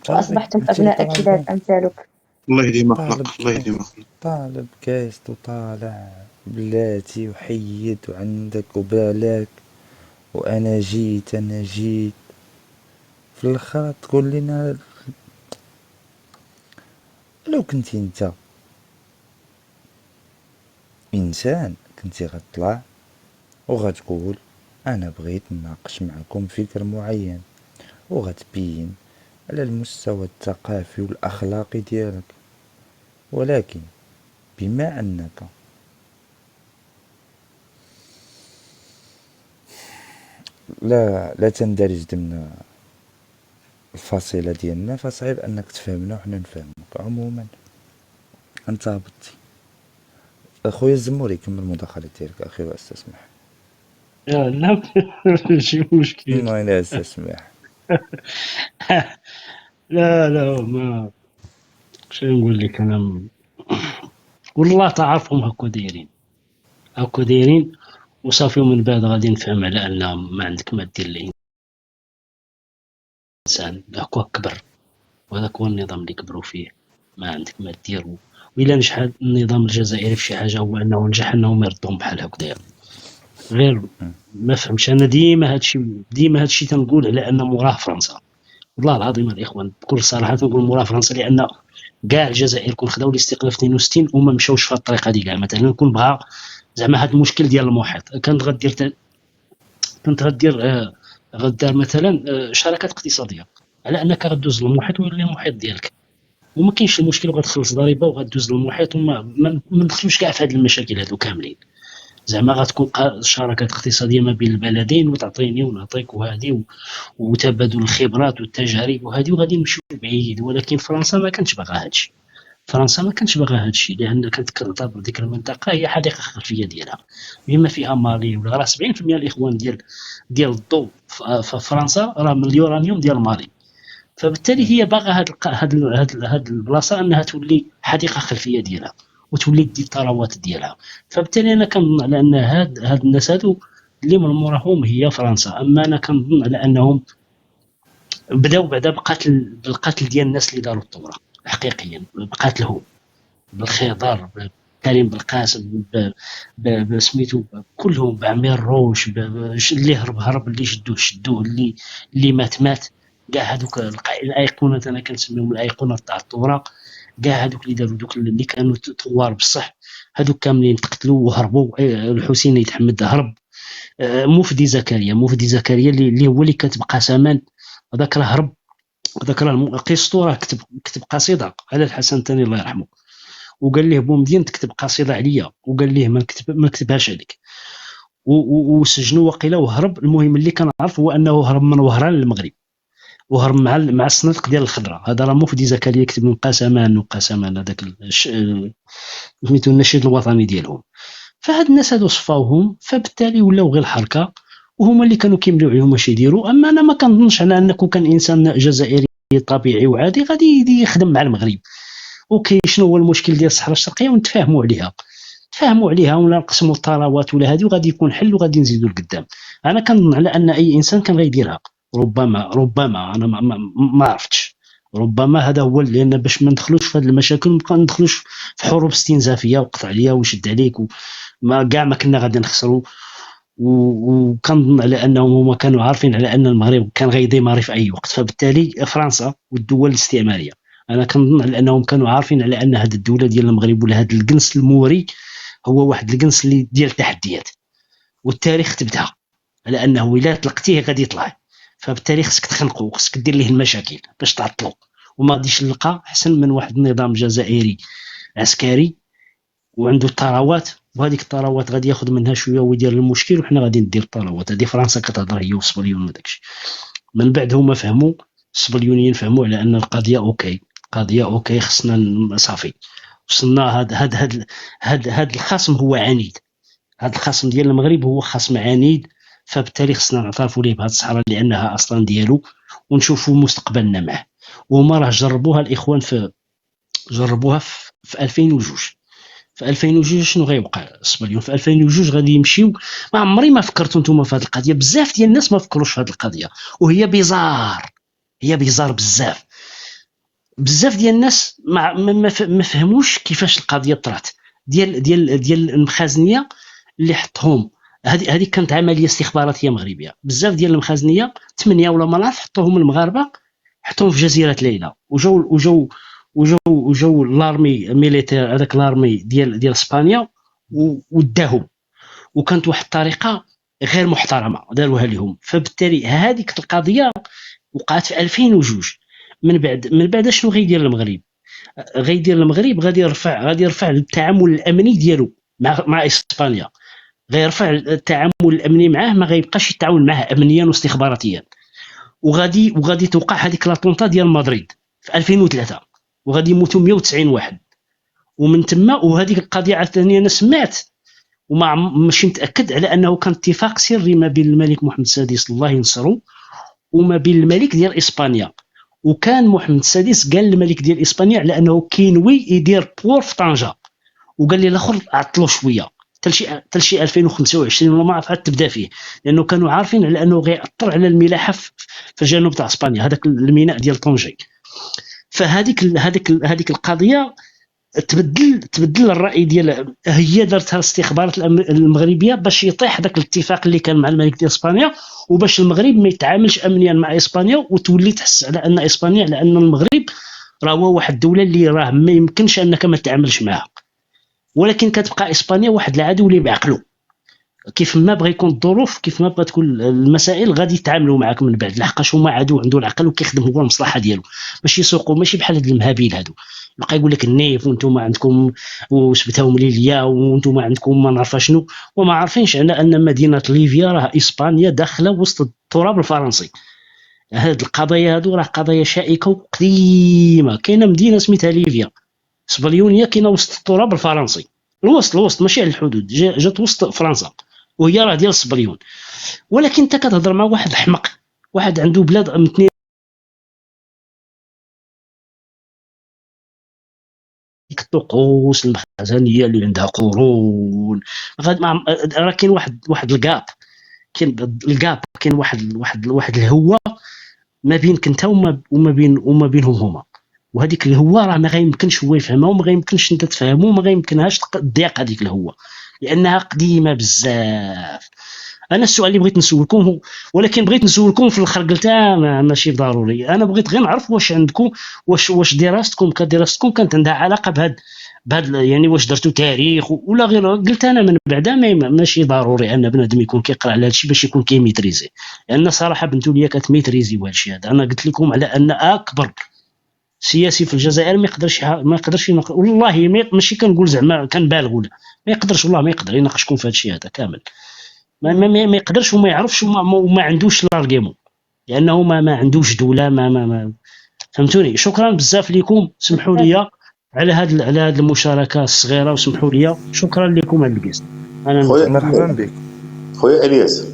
وأصبحتم أبناء كلاب أمثالك. الله يديم اخلاق، الله يديم اخلاق. طالب كاست وطالع بلاتي وحيد وعندك وبالك وانا جيت في الاخر تقول لنا لو كنتي انت انسان كنتي غتطلع وغتقول انا بغيت نناقش معكم فكر معين وغتبين على المستوى الثقافي والاخلاقي ديالك، ولكن بما انك لا تندرج ضمن الفصيلة ديالنا فصعيب انك تفهمنا وحنا نفهمك. عموما انت هبطتي. اخويا الزموري كمل المداخلة ديالك اخي واستسمح. لا ماشي مشكل. ما لا استسمح. لا ما شنو نقول لك انا، والله تعرفهم هكا دايرين وصافي، ومن بعد غادي نفهم على ان ما عندك ما دير الانسان هكا كبر، وهذاك هو النظام اللي كبروا فيه، ما عندك ما دير. وإلا نجح النظام الجزائري في شي حاجه هو انه نجح انهم يردوهم بحال هكذا. غير ما فهمش انا ديما هادشي تنقول على ان موراه فرنسا، والله العظيم الاخوان بكل صراحه تنقول موراه فرنسا، لان كاع الجزائر كون خداو الاستقلال في 62 وما مشاوش في الطريقه دي كاع. مثلا كون بغا زعما هذا المشكل ديال المحيط كانت غدير مثلا شراكات اقتصاديه على انك غدوز للمحيط ويولي المحيط ديالك، وما كاينش المشكل وغتخلص ضريبه وغدوز للمحيط، وما ما ندخلوش كاع في هاد المشاكل هادو كاملين. زعما غتكون شراكات اقتصاديه ما بين البلدين وتعطيني ونعطيك وهذه وتبادل الخبرات والتجارب وهذه، وغادي نمشيو بعيد. ولكن فرنسا ما كانتش باغا هادشي، لان كانت كتعتبر ديك المنطقه هي حديقه خلفيه ديالها، بما فيها مالي. ولا راه 70% الاخوان ديال الضوء في فرنسا راه من اليورانيوم ديال مالي، فبالتالي هي باغا هاد البلاصه انها تولي حديقه خلفيه ديالها وتولي دير الثروات ديالها. فبالتالي انا كنظن على ان هاد الناس هادو اللي من موراهم هي فرنسا. اما انا كنظن على انهم بداو بعدا بالقتل ديال الناس اللي داروا الثوره حقيقيا، بقتلهم بالخضر، كريم بالقاسم، بسميتو كلهم، بعمير روش، اللي هرب اللي شدوه، اللي مات. كاع هذوك الايقونات انا كنسميهم الايقونات تاع الثوره، كاع هذوك اللي داروا دوك اللي كانوا ثوار بصح، هذوك كاملين تقتلوا وهربوا. الحسين يتحمد هرب. مفدي زكريا اللي هو اللي كتب قسمان، هذاك راه هرب. هذاك راه قسطو راه كتب قصيده على الحسن الثاني الله يرحمه، وقال ليه بومدين تكتب قصيده عليا، وقال ليه ما كتبهاش عليك، وسجنوا وقيله وهرب. المهم اللي كنعرف هو انه هرب من وهران للمغرب، وهرب مع الصناديق ديال الخضره. هذا راه مفدي زكريا كتب من قسمان هذاك سميتو النشيد الوطني ديالهم. فهاد الناس هادو صفاوهم، فبالتالي ولاو غير الحركه، وهما اللي كانوا كيمليو عليهم اش يديروا. اما انا ما كنظنش على انه كان انسان جزائري طبيعي وعادي غادي يخدم مع المغرب. اوكي، شنو هو المشكل ديال الصحراء الشرقيه ونتفاهموا عليها ولا نقسموا الثروات ولا هذه، وغادي يكون حل وغادي نزيدوا لقدام. انا كنظن على ان اي انسان كان غيديرها. ربما انا ما عرفتش، ربما هذا هو، لان باش ما ندخلوش في هذه المشاكل ونبقى ندخلوش في حروب استنزافيه وقطع عليا وشد عليك وما كاع ما كنا غادي نخسروا. وكنظن على انهم هما كانوا عارفين على ان المغرب كان غيديماري في اي وقت. فبالتالي فرنسا والدول الاستعماريه انا كنظن على انهم كانوا عارفين على ان هذه الدوله ديال المغرب ولا هذا الجنس الموري هو واحد الجنس اللي ديال التحديات، والتاريخ تبتها على انه الا طلقتيه غادي يطلع. فبالتالي خصك تخنقو وخصك دير ليه المشاكل باش تعطلو، وما غاديش نلقى احسن من واحد النظام جزائري عسكري وعنده الثروات، وهذيك الثروات غادي ياخذ منها شويه ويدير المشكل، وحنا غادي ندير الثروات. هذه فرنسا كتهضر هي والصبليون وداكشي. من بعد هما فهموا، الصبليونيين فهموا على ان القضيه اوكي خصنا صافي وصلنا. هاد الخصم هو عنيد، هاد الخصم ديال المغرب هو خصم عنيد فبالتالي خصنا نعترفوا ليه بهذه الصحراء لانها اصلا ديالو ونشوفوا مستقبلنا معه. وهما راه جربوها الاخوان جربوها في 2002. في 2002 شنو غيوقع الصبليون؟ في 2002 غادي يمشيو. ما عمري ما فكرتوا نتوما في هذه القضيه، بزاف ديال الناس ما فكروش في هذه القضيه، وهي بيزار، هي بيزار بزاف ديال الناس ما فهموش كيفاش القضيه طرات ديال المخازنيه اللي حطهم. هذه كانت عمليه استخباراتيه مغربيه. بزاف ديال المخازنيه 8 ولا ما نعرف حطوهم المغاربه، حطوهم في جزيره ليلى، وجاو لارمي ميليتير، هذاك لارمي ديال اسبانيا وداهم، وكانت واحد الطريقه غير محترمه داروها لهم. فبالتالي هذيك القضيه وقعت في 2002. من بعد شنو غيدير المغرب؟ غادي يرفع التعامل الامني ديالو مع اسبانيا، غيرفع التعامل الامني معاه، ما غيبقاش يتعاون معاه امنيا واستخباراتيا. وغادي توقع هذيك لاطونطا ديال مدريد في 2003، وغادي يموتوا 190 واحد. ومن تما وهذيك القضيه عاوتاني انا سمعت ماشي متاكد على انه كان اتفاق سري ما بين الملك محمد السادس الله ينصرو وما بين الملك ديال اسبانيا. وكان محمد السادس قال للملك ديال اسبانيا على انه كينوي يدير بور في طنجه، وقال لي الاخر عطلوا شويه حتى شي 2025 ولا ما عرف عاد تبدا فيه، لانه كانوا عارفين على انه غيأثر على الملاحه في الجنوب تاع اسبانيا، هذاك الميناء ديال طنجي. هذيك القضيه تبدل الراي ديال هي دارتها الاستخبارات المغربيه باش يطيح ذاك الاتفاق اللي كان مع الملك ديال اسبانيا، وباش المغرب ما يتعاملش امنيا مع اسبانيا، وتولي تحس على ان اسبانيا على ان المغرب راه هو واحد الدوله اللي راه ما يمكنش انك ما تتعاملش معها. ولكن كتبقى اسبانيا واحد العدو اللي بعقله، كيف ما بغى يكون الظروف، كيف ما بغى تكون المسائل، غادي يتعاملوا معك من بعد، لحقاش هما عدو عنده العقل وكيخدم هو المصلحه ديالو، ماشي يسوقوا، ماشي بحال هاد المهابيل هادو يبقى يقول لك النيف وانتم عندكم وسبتهم ليبيا وانتم عندكم ما نعرف شنو، وما عارفينش على ان مدينه ليبيا راه اسبانيا داخله وسط التراب الفرنسي. هاد القضايا هادو راه قضايا شائكه وقديمه. كاينه مدينه سميتها ليبيا سبليونيه، كاينه وسط التراب الفرنسي، الوسط ماشي على الحدود، جات وسط فرنسا، وهي راه ديال الصبليون. ولكن انت كتهضر مع واحد حمق، واحد عنده بلاد امتنين ديك الطقوس المخزنيه اللي عندها قرون، راه كاين واحد الكاب، كاين واحد الهوه ما بينك انت وما بينهم هما، وهذيك الهوه راه ما غيمكنش هو يفهمها وما غيمكنش انت تفهمه وما غيمكنهاش تضيق هذيك الهوه لانها قديمه بزاف. انا السؤال اللي بغيت نسولكم هو، ولكن بغيت نسولكم في الاخر قلتها ماشي ضروري، انا بغيت غير نعرف واش عندكم واش دراستكم كدراستكم كانت عندها علاقه بهاد يعني واش درتوا تاريخ ولا غير. قلت انا من بعدا ماشي ضروري ان بنادم يكون كيقرا على هادشي باش يكون كيميتريزي، لان صراحه بنتو ليا كتميتريزي وهادشي هذا. انا قلت لكم على ان اكبر سياسي في الجزائر ما يقدرش والله ماشي كنقول زعما كنبالغ ولا ما يقدرش، والله ما يقدر يناقشكم في هادشي هذا كامل، ما يقدرش وما يعرفش وما عندوش لارغيمون، لانه ما عندوش دوله ما فهمتوني. شكرا بزاف لكم، سمحوا لي على هاد المشاركه الصغيره، وسمحوا لي، شكرا لكم على الجلسه. انا مرحبا بك خويا الياس.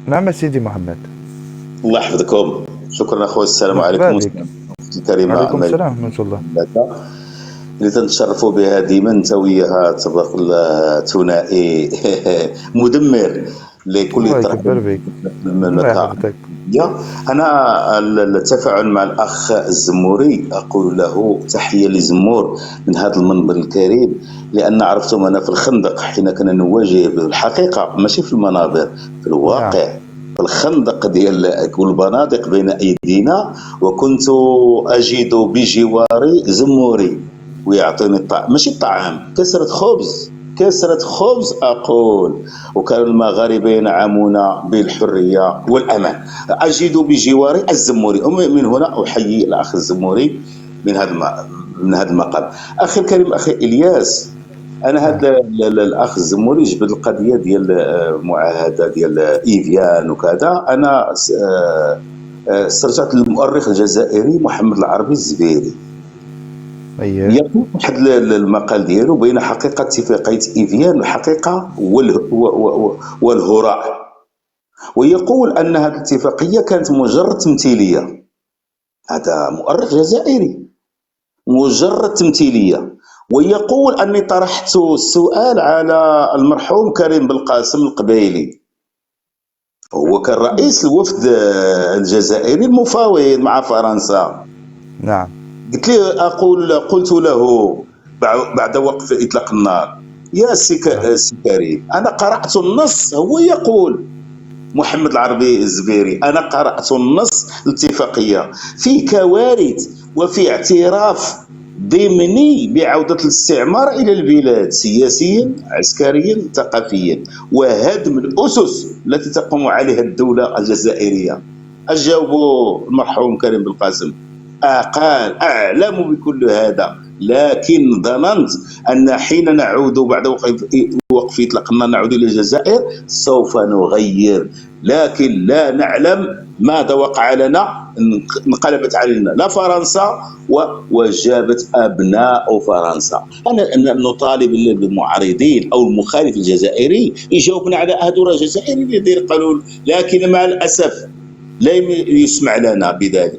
نعم سيدي محمد، الله يحفظكم. شكرا اخويا، السلام عليكم الكريمه. وعليكم السلام ورحمه الله. اللي تنتشرفوا بها ديما انت وياها، تبارك الله، ثنائي مدمر لكل طرف من المكان. انا التفاعل مع الاخ الزموري اقول له تحيه لزمور من هذا المنبر الكريم، لان عرفتم انا في الخندق حين كنا نواجه بالحقيقه ماشي في المنابر، في الواقع في الخندق ديال البنادق بين ايدينا، وكنت اجد بجواري زموري ويعطيني الطعام، ماشي الطعام، كسرة خبز أقول. وكان المغاربة ينعمون بالحرية والأمان. أجد بجواري الزموري، من هنا أحيي الأخ الزموري من هذا المقام. أخي الكريم، أخي إلياس، أنا هذا الأخ الزموري جبد القضية ديال المعاهدة ديال إيفيان وكذا. أنا استرجعت للمؤرخ الجزائري محمد العربي الزبيري، يقول واحد المقال ديالو بين حقيقة اتفاقية إيفيان، الحقيقة والهراء. ويقول أن هذه الاتفاقية كانت مجرد تمثيلية. هذا مؤرخ جزائري، مجرد تمثيلية. ويقول أني طرحت السؤال على المرحوم كريم بالقاسم القبيلي، هو كان رئيس الوفد الجزائري المفاوض مع فرنسا. نعم. قلت له بعد وقف إطلاق النار: يا سي كريم، أنا قرأت النص، هو يقول محمد العربي الزبيري، أنا قرأت النص الاتفاقية في كوارث وفي اعتراف ضمني بعودة الاستعمار إلى البلاد سياسيا عسكريا ثقافيا وهدم الأسس التي تقوم عليها الدولة الجزائرية. أجاوبوا المرحوم كريم بالقاسم قال: أعلم بكل هذا، لكن ظننت أن حين نعود بعد وقف إطلاق النار نعود إلى الجزائر سوف نغير، لكن لا نعلم ماذا وقع لنا. انقلبت علينا لا فرنسا وجابت أبناء فرنسا. أنا نطالب بالمعارضين أو المخالف الجزائري يجاوبنا على هذول الجزائريين الذين قالوا، لكن مع الأسف لم يسمع لنا بذلك،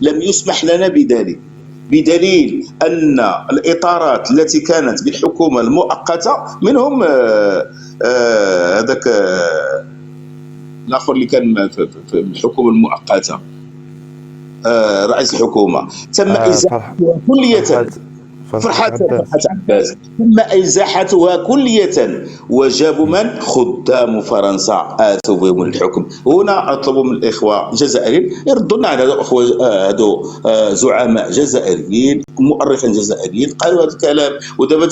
لم يسمح لنا بذلك، بدليل أن الإطارات التي كانت بالحكومة المؤقتة منهم هذاك الآخر اللي كان في الحكومة المؤقتة رئيس الحكومة تم إزاحتها كلية. فرحات عباس تم إزاحتها كلية، وجابوا من؟ خدام فرنسا آتوا بهم الحكم. هنا أطلب من الإخوة الجزائريين يردون على هذو زعماء جزائريين مؤرخين جزائريين قالوا هذا الكلام، ودابا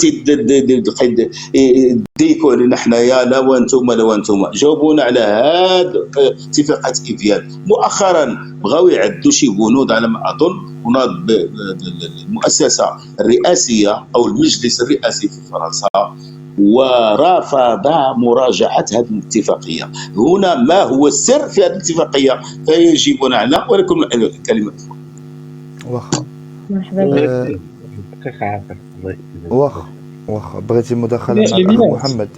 ديكوا علينا حنايا لا وانتم. جاوبونا على هذا اتفاقات إفيان. مؤخرا بغاو يعدوا شي بنود على ما أظن، وناض المؤسسة الرئاسية أو المجلس الرئاسي في فرنسا ورفض مراجعة هذه الاتفاقية. هنا ما هو السر في هذه الاتفاقية؟ فيجيبون عنها. ولكم كلمة. واخا واخا بغيتي مداخلة مع الأخ محمد؟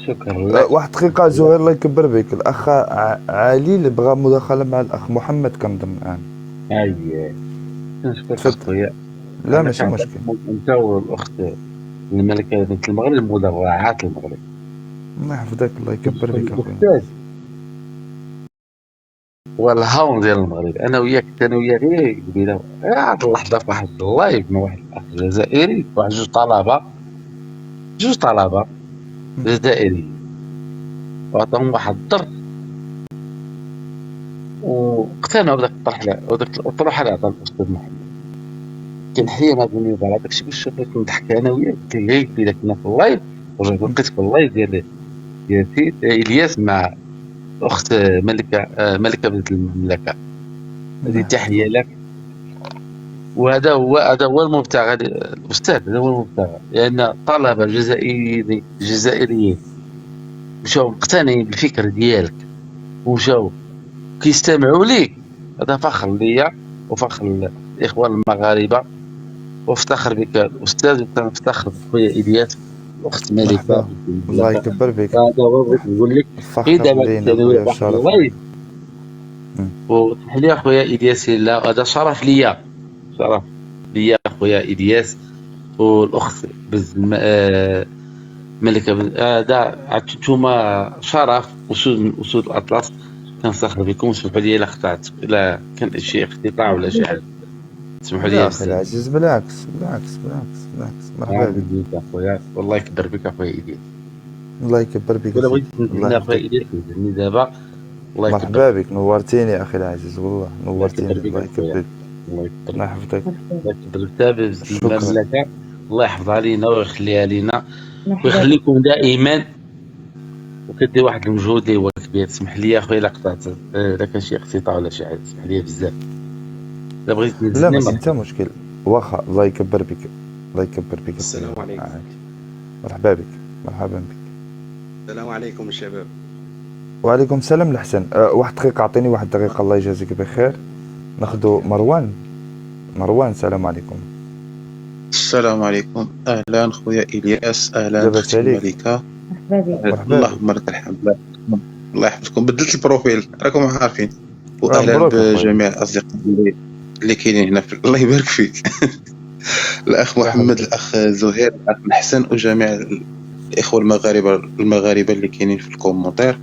شكرا. واحد دقيقة زهير الله يكبر بك. الأخ علي اللي بغى مداخلة مع الأخ محمد كنظن الآن. أييه نشكرك خويا. لا ماشي مشكل. أنت والأخت الملكة بنت المغرب مدرعات المغرب. الله يحفظك الله يكبر بك أخويا. والهاون ديال المغرب. أنا وياك غير قبيله هاد اللحظة في واحد اللايف من واحد الأخ جزائري، واحد جوج طلبة جزائريين، وعطاهم واحد الدرس واقتنعوا بداك الطرح اللي عطا الأستاذ محمد. كنحيا ما بيني وبين هذاك الشيء باش نضحك انا وياك. كنعيط بينا كنا في اللايف، لقيت في اللايف ديال سيد الياس مع اخت ملكه بنت المملكه. هذه تحيه لك. وهذا هو المبتغى الاستاذ، هذا هو المبتغى، لان طلبه جزائريين مشاو مقتنعين بالفكر ديالك ومشاو كيستمعوا ليك. هذا فخر ليا وفخر الاخوان المغاربه، وافتخر بك الاستاذ، وكنفتخر بخويا الياس واخت ملكه. الله يكبر بك. هذا هو بغيت نقول لك اذا ما تستنوا واحد الله وتحيه خويا الياس. لا هذا شرف ليا خويا الياس والاخت ملكه. هذا عطيتوما شرف اسود الاطلس. كنفتخر بكم. سمحوا لي الا خطأت، الا كان شي اختطاع ولا شي حاجه سمحوا لي. اخي العزيز بالعكس مرحبا بك اخويا. والله يكبر بك اخويا الياس. الله يكبر بك. ولا بغيت نتمنى اخويا الياس نزلني دابا. الله يكبر مرحبا بك. نورتيني اخي العزيز، والله نورتيني. الله يكبر بك. الله يحفظك. الله يكبر بك المملكه. الله يحفظها لينا ويخليها لينا ويخليكم دائما. وكدير واحد المجهود اللي هو كبير. سمح لي اخويا الا قطعت، الا كان شي اختطاع ولا شي حاجه سمح لي بزاف. لا بغيت لا ماشي حتى مشكل. واخا الله يكبر بك. الله يكبر بك. السلام عليكم. مرحبا بك. السلام عليكم الشباب. وعليكم السلام الحسن. واحد دقيقة، أعطيني واحد دقيقة الله يجازيك بخير. ناخذ مروان. السلام عليكم. السلام عليكم. أهلا خويا إلياس. أهلا أختي ملكة. مرحبا. اللهم لك الحمد. الله يحفظكم. بدلت البروفيل راكم عارفين. واهلا بجميع الاصدقاء اللي كاينين هنا الله يبارك فيك. الاخ محمد، الاخ زهير، الاخ محسن، وجميع الاخوه المغاربه اللي كاينين في الكومونتير.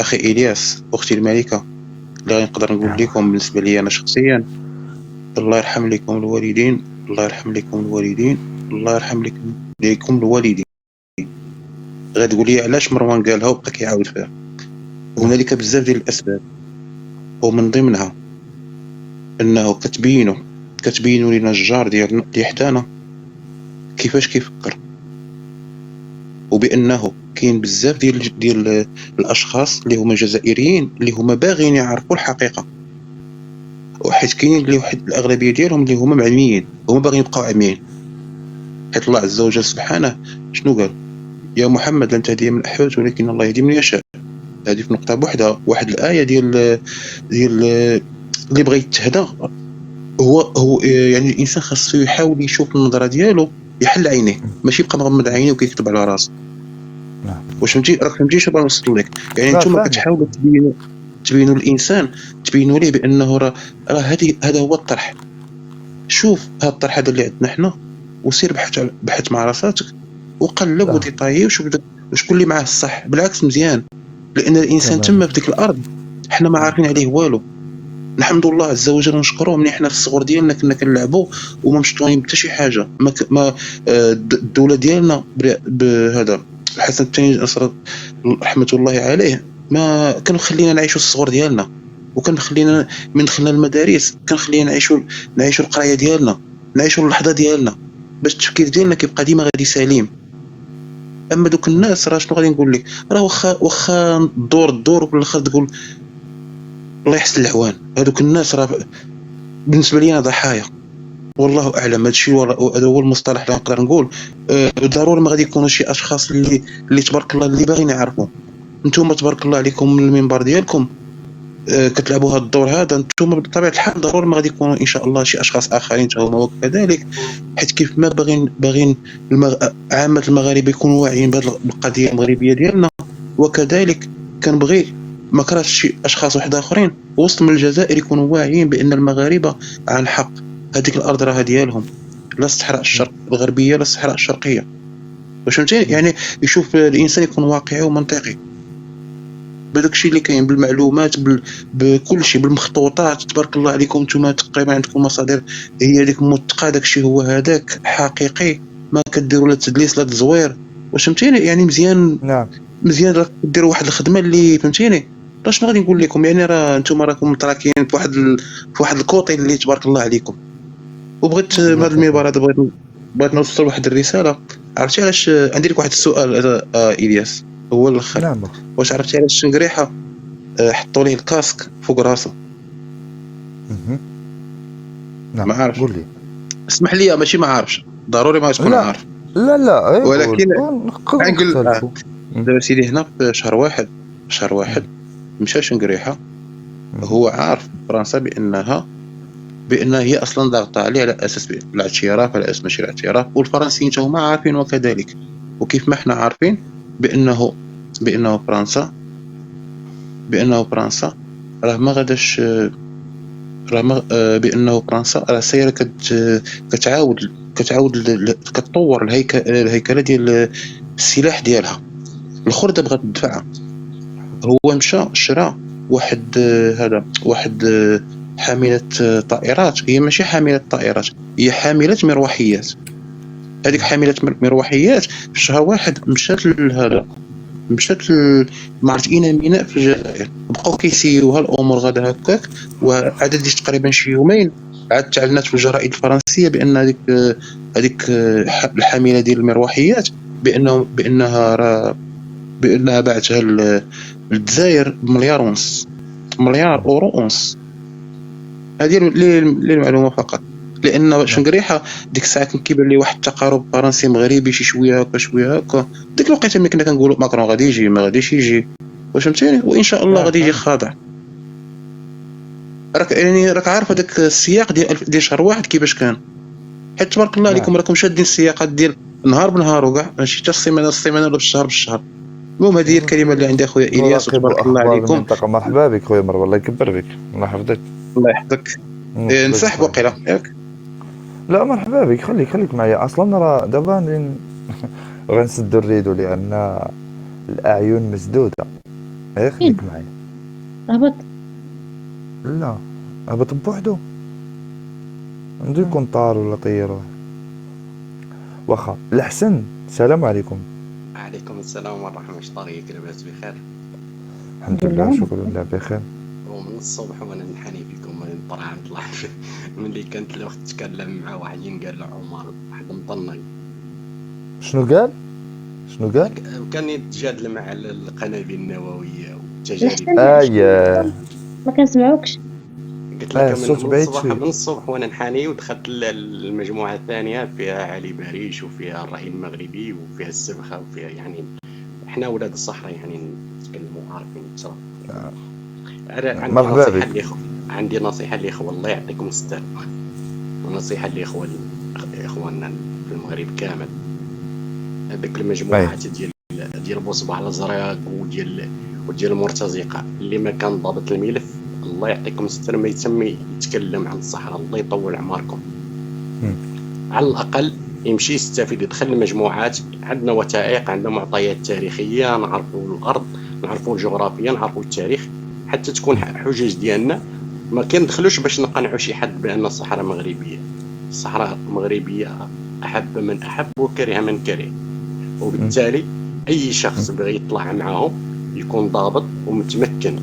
اخي الياس، اختي الملكه، اللي نقدر نقول لكم بالنسبه لي انا شخصيا، الله يرحم لكم الوالدين، الله يرحم لكم الوالدين، الله يرحم لكم الوالدين. غتقول لي علاش مروان قالها وبقى كيعاود فيها؟ هنالك بزاف ديال الاسباب، ومن ضمنها انه كتبينوا لنا الجار ديالنا اللي حدانا كيفاش كيفكر، وبانه كاين بزاف ديال الاشخاص اللي هما جزائريين اللي هما باغيين يعرفوا الحقيقه، وحيت كاين اللي واحد الاغلبيه ديالهم اللي هما معميين، هما باغيين يبقاو عميين. حيت الله عز وجل سبحانه شنو قال؟ يا محمد لن تهدي من احببت ولكن الله يهدي من يشاء. هذه في نقطه بوحدها، واحد الايه ديال اللي بغى يتهدى هو يعني الانسان خاصو يحاول يشوف النظره ديالو، يحل عينيه، ماشي يبقى مغمض عينيه وكيكتب على راسه. واش فهمتي؟ راك فهمتي شنو بغا نوصل لك؟ يعني نتوما كتحاولوا تبينوا الانسان، تبينوا ليه بانه راه هذا هو الطرح. شوف هذا الطرح هذا اللي عندنا حنا، وسير بحث مع راساتك وقلب وديطايي وشوف شكون اللي معاه الصح. بالعكس مزيان، لان الانسان تما في ديك الارض حنا ما عارفين عليه والو. نحمد الله عز وجل ونشكروه ملي حنا في الصغر ديالنا كنا كنلعبوا وما مشطوين حتى شي حاجه. ما الدوله ديالنا بهذا الحسن الثاني نصر رحمه الله عليه ما كان خلينا نعيشوا الصغر ديالنا، وكان خلينا من دخلنا المدارس كان خلينا نعيشوا القرايه ديالنا، نعيشوا اللحظه ديالنا باش التفكير ديالنا كيبقى ديما غادي سليم. اما دوك الناس راه شنو غادي نقول لك، راه واخا الدور وفي الاخر تقول الله يحسن العوان. هذوك الناس راه بالنسبه لي انا ضحايا، والله اعلم. هادشي هذا هو المصطلح اللي نقدر نقول. ضروري ما غادي يكونوا شي اشخاص اللي تبارك الله اللي باغيين يعرفوا. نتوما تبارك الله عليكم من المنبر ديالكم كتلعبوا هذا الدور هذا، نتوما بطبيعه الحال ضروري ما غادي يكونوا ان شاء الله شي اشخاص اخرين هما وكذلك، حيت كيف ما باغين عامه المغاربه يكونوا واعيين بهذه القضيه المغربيه ديالنا، وكذلك كنبغي ما كرهتش شي اشخاص واحد اخرين وسط من الجزائر يكونوا واعيين بان المغاربه عن حق. هذيك الارض راه ديالهم، لا الصحراء الشرق الغربيه لا الصحراء الشرقيه. واش فهمتي؟ يعني يشوف الانسان يكون واقعي ومنطقي بداك الشيء اللي كاين، بالمعلومات بكل شيء، بالمخطوطات. تبارك الله عليكم نتوما تقريبا عندكم مصادر هي هذيك موثقه، داك الشيء هو هذاك حقيقي، ما كديروا لا تدليس لا تزوير. واش فهمتيني؟ يعني مزيان. نعم مزيان راك ديروا واحد الخدمه اللي فهمتيني. راه شنو غادي نقول لكم، يعني راه نتوما راكم متراكين في واحد الكوطي اللي تبارك الله عليكم. وبغيت بهذا المنبر هذا بغيت نوصل واحد الرساله. عرفتي علاش عندي لك واحد السؤال الياس هو الاخر؟ نعم. واش عرفتي علاش الشنقريحه حطوا ليه الكاسك فوق راسه؟ نعم. ما عارف، قول لي. اسمح لي، ماشي ما عارفش، ضروري ما تكون عارف. لا ولكن نقول دابا سيدي هنا في شهر واحد مشى شنقريحه، هو عارف فرنسا بانها هي اصلا ضاغطه عليه على اساس الاعتراف، على اساس ماشي الاعتراف، والفرنسيين هما عارفين وكذلك. وكيف ما احنا عارفين بانه فرنسا راه ما غاداش، بانه فرنسا راه سايره كتعاود كتطور الهيكله ديال السلاح ديالها. الخرده بغات تدفعها، هو مشى شرا واحد حامله طائرات. هي ماشي حامله طائرات، هي حامله مروحيات. هذيك حامله مروحيات في شهر واحد مشات ما عرفت اين ميناء في الجزائر، بقاو كيسيوها الامور غدا هكاك. وعاد ديك تقريبا شي يومين عاد تعلنت في الجرائد الفرنسيه بان هذيك الحامله ديال المروحيات بانها باعتها للجزائر مليار اورو ونص. هذه للمعلومه فقط. لان شنقريحه ديك الساعه كان كيبان لي واحد التقارب فرنسي مغربي شي شويه هكا. ديك الوقيته ملي كنا كنقولوا ماكرون غادي يجي ما غاديش يجي، واش فهمتيني؟ وان شاء الله غادي يجي خاضع. راك عارف هذاك السياق ديال شهر واحد كيفاش كان. حيت تبارك الله عليكم راكم شادين السياقات ديال نهار بنهار وكاع، ماشي حتى السيمانه ولا بالشهر. المهم هذه هي الكلمه اللي عندي اخويا الياس، مراقب وتبارك الله اخبار عليكم. المنطقه، مرحبا بك خويا مروه، الله يكبر بك، الله يحفظك. الله يحفظك. نصاحب وقيله ياك؟ لا مرحبا بك، خليك معايا. اصلا راه دابا غنسدو الريدو لان الاعين مسدوده. خليك معايا. هبط. لا هبط بوحدو، عنده يكون طار ولا طير واخا. الحسن السلام عليكم. عليكم السلام ورحمة الله. طريق لاباس بخير؟ الحمد لله شكرا لله بخير. ومن الصبح وانا نحني فيكم طلع ملي كانت الاخت تكلم مع واحد قال له عمر واحد مطني. شنو قال؟ كان يتجادل مع القنابل النووية والتجارب. ما كنسمعوكش. قلت لك من الصبح وانا نحاني، ودخلت المجموعه الثانيه فيها علي باريش وفيها الراي المغربي وفيها السبخه وفيها يعني احنا ولاد الصحراء يعني نتكلموا عارفين بصراحه. مرحبا بك. عندي نصيحه للاخوه، الله يعطيكم الستر، ونصيحه لاخواننا في المغرب كامل. هذيك المجموعات ديال بوصباح الازرق وديال المرتزقه اللي ما كان ضابط الملف، الله يعطيكم الستر ما يتسمي يتكلم عن الصحراء، الله يطول اعماركم. على الاقل يمشي يستفيد، يدخل المجموعات، عندنا وثائق، عندنا معطيات تاريخيه، نعرفوا الارض، نعرفوا الجغرافيا، نعرفوا التاريخ، حتى تكون حجج ديالنا. ما كندخلوش باش نقنعوا شي حد بان الصحراء مغربيه. الصحراء مغربيه احب من احب وكره من كره، وبالتالي اي شخص بغى يطلع معاهم يكون ضابط ومتمكن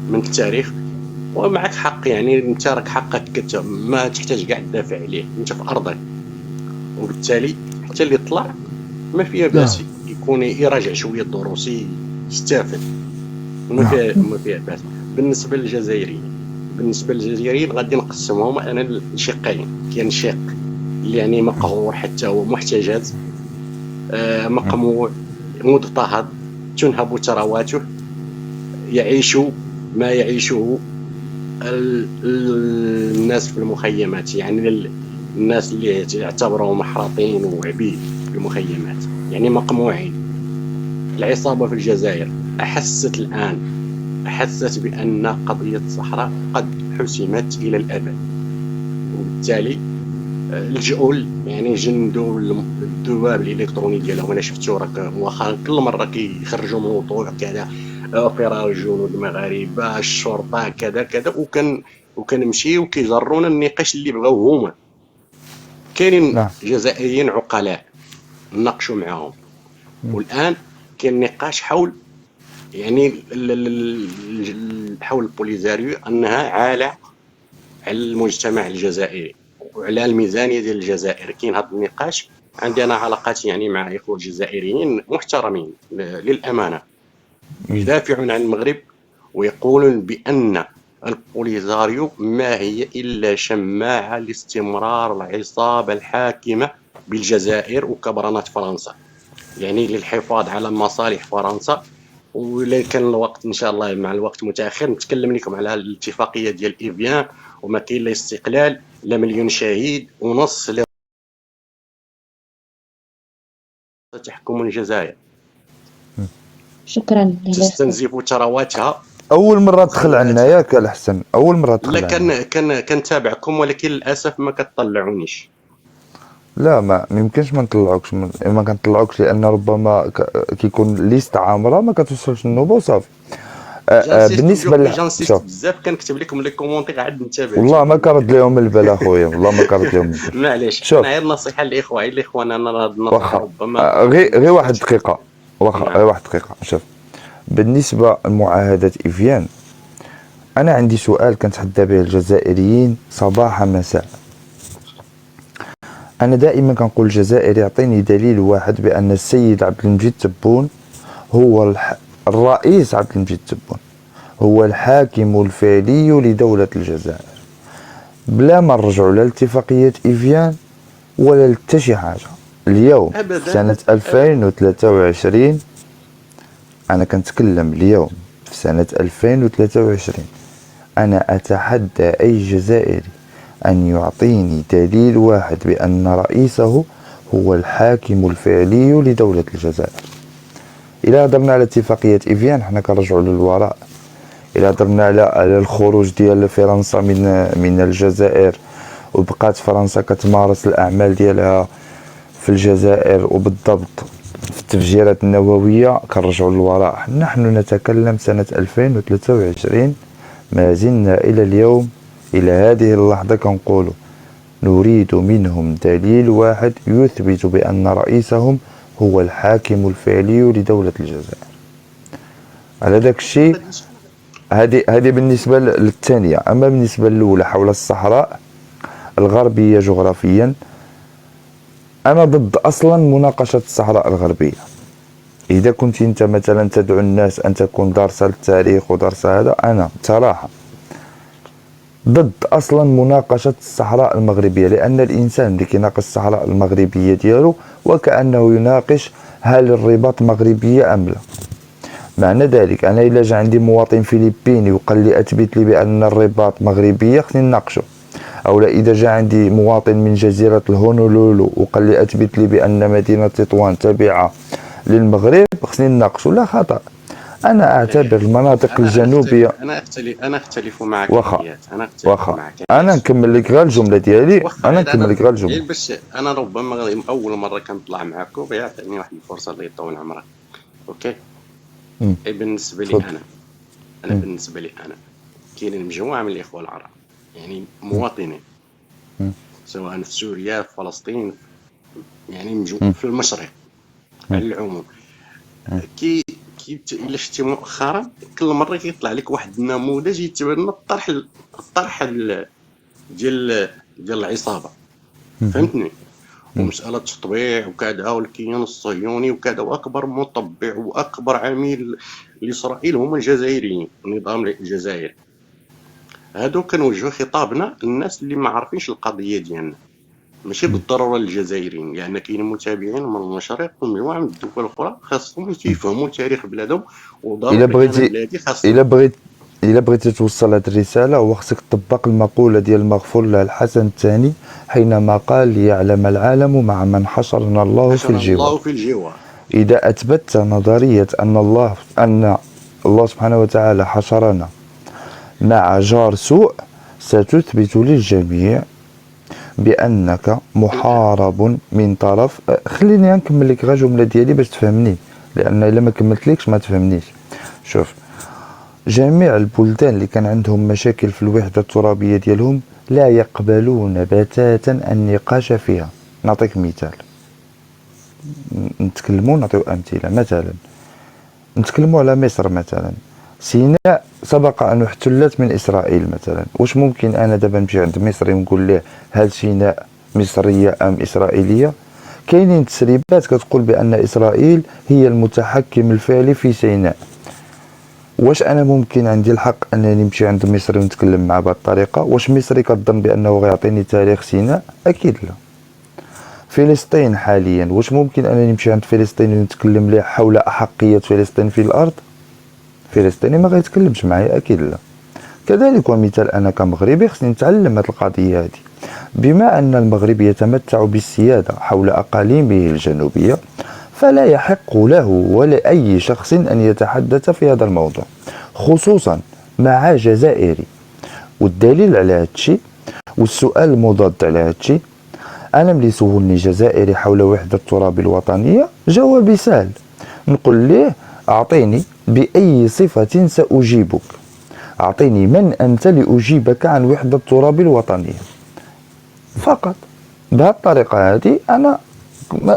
من التاريخ. ومعك حق، يعني انت راك حقك ما تحتاج كاع تدافع عليه، انت في ارضك، وبالتالي حتى اللي يطلع ما فيها باس يكون يراجع شويه الدروس يستافد، ما فيها باس. بالنسبه للجزائريين غادي نقسمهم انا لشقين. كاين شق اللي يعني مقهور حتى هو محتجز، مقموع، مضطهد، تنهب ثرواته، يعيش ما يعيشه الناس في المخيمات، يعني الناس اللي يعتبروا محرطين وعبيد في المخيمات، يعني مقموعين. العصابة في الجزائر أحست بأن قضية الصحراء قد حسمت إلى الأبد، وبالتالي لجؤوا يعني جندوا الذباب الإلكتروني ديالهم. أنا شفتو راك مؤخرا كل مرة كيخرجوا موضوع كذا، فرار الجنود المغاربه، الشرطه كذا كذا، وكنمشي وكيجرونا النقاش اللي بغاو هما. كاينين جزائريين عقلاء نناقشوا معاهم، والان كاين نقاش حول يعني حول البوليزاريو، انها عالة على المجتمع الجزائري وعلى الميزانيه ديال الجزائر. كاين هذا النقاش. عندي انا علاقات يعني مع اخوه جزائريين محترمين للامانه، يدافعون عن المغرب ويقولون بأن البوليزاريو ما هي إلا شماعة لاستمرار العصابة الحاكمة بالجزائر وكبرنات فرنسا، يعني للحفاظ على مصالح فرنسا. ولا كان الوقت إن شاء الله مع الوقت متأخر نتكلم لكم على الاتفاقية ديال إيفيان، وما كاين لا استقلال لا مليون شهيد ونص تحكم الجزائر. شكرا. تستنزف ثرواتها. اول مره تدخل عنا ياك الحسن؟ اول مره تدخل. لا كنتابعكم، ولكن للاسف ما كتطلعونيش. لا ما يمكنش ما كنطلعوكش لان ربما كيكون ليست عامره ما كتوصلش النوبه وصافي. بالنسبه لجانسيست بزاف كنكتب لكم لي كومونتير عاد نتابع. والله ما كرد لهم البال اخويا، والله ما كرد لهم البال. معليش انا غير نصيحه للاخوان انا هذه النصيحه ربما غير واحد دقيقه، غير واحد دقيقه. شوف بالنسبه لمعاهده إيفيان، انا عندي سؤال كنتحدى به الجزائريين صباح مساء. انا دائما كنقول الجزائر يعطيني دليل واحد بان السيد عبد المجيد تبون هو الرئيس عبد المجيد تبون هو الحاكم الفعلي لدولة الجزائر، بلا ما نرجعوا لا لاتفاقية إيفيان ولا لتا شي حاجة. اليوم في سنة 2023 أنا كنتكلم اليوم في سنة 2023 أنا أتحدى أي جزائري أن يعطيني دليل واحد بأن رئيسه هو الحاكم الفعلي لدولة الجزائر. الى هضرنا على اتفاقيه ايفيان حنا كنرجعوا للوراء. الى هضرنا على الخروج ديال فرنسا من الجزائر، وبقات فرنسا كتمارس الاعمال ديالها في الجزائر وبالضبط في التفجيرات النوويه، كنرجعوا للوراء. نحن نتكلم سنه 2023 ما زلنا الى اليوم الى هذه اللحظه كنقولوا نريد منهم دليل واحد يثبت بان رئيسهم هو الحاكم الفعلي لدوله الجزائر. على داك الشيء هذه بالنسبه للثانيه. اما بالنسبه الاولى حول الصحراء الغربيه جغرافيا، انا ضد اصلا مناقشه الصحراء الغربيه. اذا كنت انت مثلا تدعو الناس ان تكون دارسه للتاريخ ودارسه هذا، انا صراحه ضد اصلا مناقشه الصحراء المغربيه، لان الانسان اللي كيناقش الصحراء المغربيه ديالو وكانه يناقش هل الرباط مغربيه ام لا. معنى ذلك انا الا جا عندي مواطن فلبيني وقال لي اثبت لي بان الرباط مغربيه خصني نناقشه، او لا اذا جا عندي مواطن من جزيره الهونولولو وقال لي اثبت لي بان مدينه تطوان تابعه للمغرب خصني نناقشه. لا خطا. انا اعتبر المناطق الجنوبيه انا اختلف معك. واخا انا نكمل لك غير الجمله ديالي. انا نكمل لك غير الجمله باش انا ربما اول مره كنطلع معكم يعطيني واحد الفرصه اللي يطول عمرك. اوكي. بالنسبه لي انا بالنسبه لي انا كاين مجموعه من الاخوه العرب، يعني مواطنين سواء في سوريا في فلسطين، يعني في المشرق على العموم. كي الا شفتي مؤخرا كل مره كيطلع لك واحد النموذج يتبنى الطرح ديال العصابه، فهمتني؟ ومساله تطبيع وكذا والكيان الصهيوني وكذا، واكبر مطبع واكبر عميل لاسرائيل هم الجزائريين، نظام الجزائر. هادو كنوجهوا خطابنا للناس اللي ما عارفينش القضيه ديالنا، ماشي بالضروره للجزائريين، لان كاينين متابعين من المشرق ومجموعه من الدول الاخرى خاصهم يفهموا تاريخ بلادهم. الا بغيتي توصل هذه الرساله هو خصك تطبق المقوله ديال المغفور له الحسن الثاني حينما قال ليعلم العالم مع من حشرنا الله في الجوار. اذا اثبتت نظريه ان الله سبحانه وتعالى حشرنا مع جار سوء، ستثبت للجميع بانك محارب من طرف. خليني نكمل لك غير جمله ديالي باش تفهمني، لان الا ما كملتلكش ما تفهمنيش. شوف، جميع البلدان اللي كان عندهم مشاكل في الوحده الترابيه ديالهم لا يقبلون بتاتا النقاش فيها. نعطيك مثال، نتكلموا نعطيو امثله. مثلا نتكلموا على مصر مثلا. سيناء سبق ان احتلت من اسرائيل مثلا. واش ممكن انا دابا نمشي عند مصري ونقول له هل سيناء مصريه ام اسرائيليه؟ كاينين تسريبات كتقول بان اسرائيل هي المتحكم الفعلي في سيناء. واش انا ممكن عندي الحق انني نمشي عند مصري ونتكلم معه بهذه الطريقه؟ واش مصري كظن بانه غيعطيني تاريخ سيناء؟ اكيد لا. فلسطين حاليا، واش ممكن انني نمشي عند فلسطين ونتكلم له حول احقيه فلسطين في الارض؟ فلسطيني ما غيتكلمش معايا، اكيد لا. كذلك ومثال انا كمغربي خصني نتعلم هذه القضيه هذه. بما ان المغرب يتمتع بالسياده حول اقاليمه الجنوبيه، فلا يحق له ولا اي شخص ان يتحدث في هذا الموضوع، خصوصا مع جزائري. والدليل على هذا الشيء والسؤال المضاد على هذا الشيء، انا ملي سولني جزائري حول وحده التراب الوطنيه جوابي سهل، نقول ليه اعطيني باي صفه ساجيبك، اعطيني من انت لاجيبك عن وحده التراب الوطنيه فقط. بهذه الطريقه هذه انا،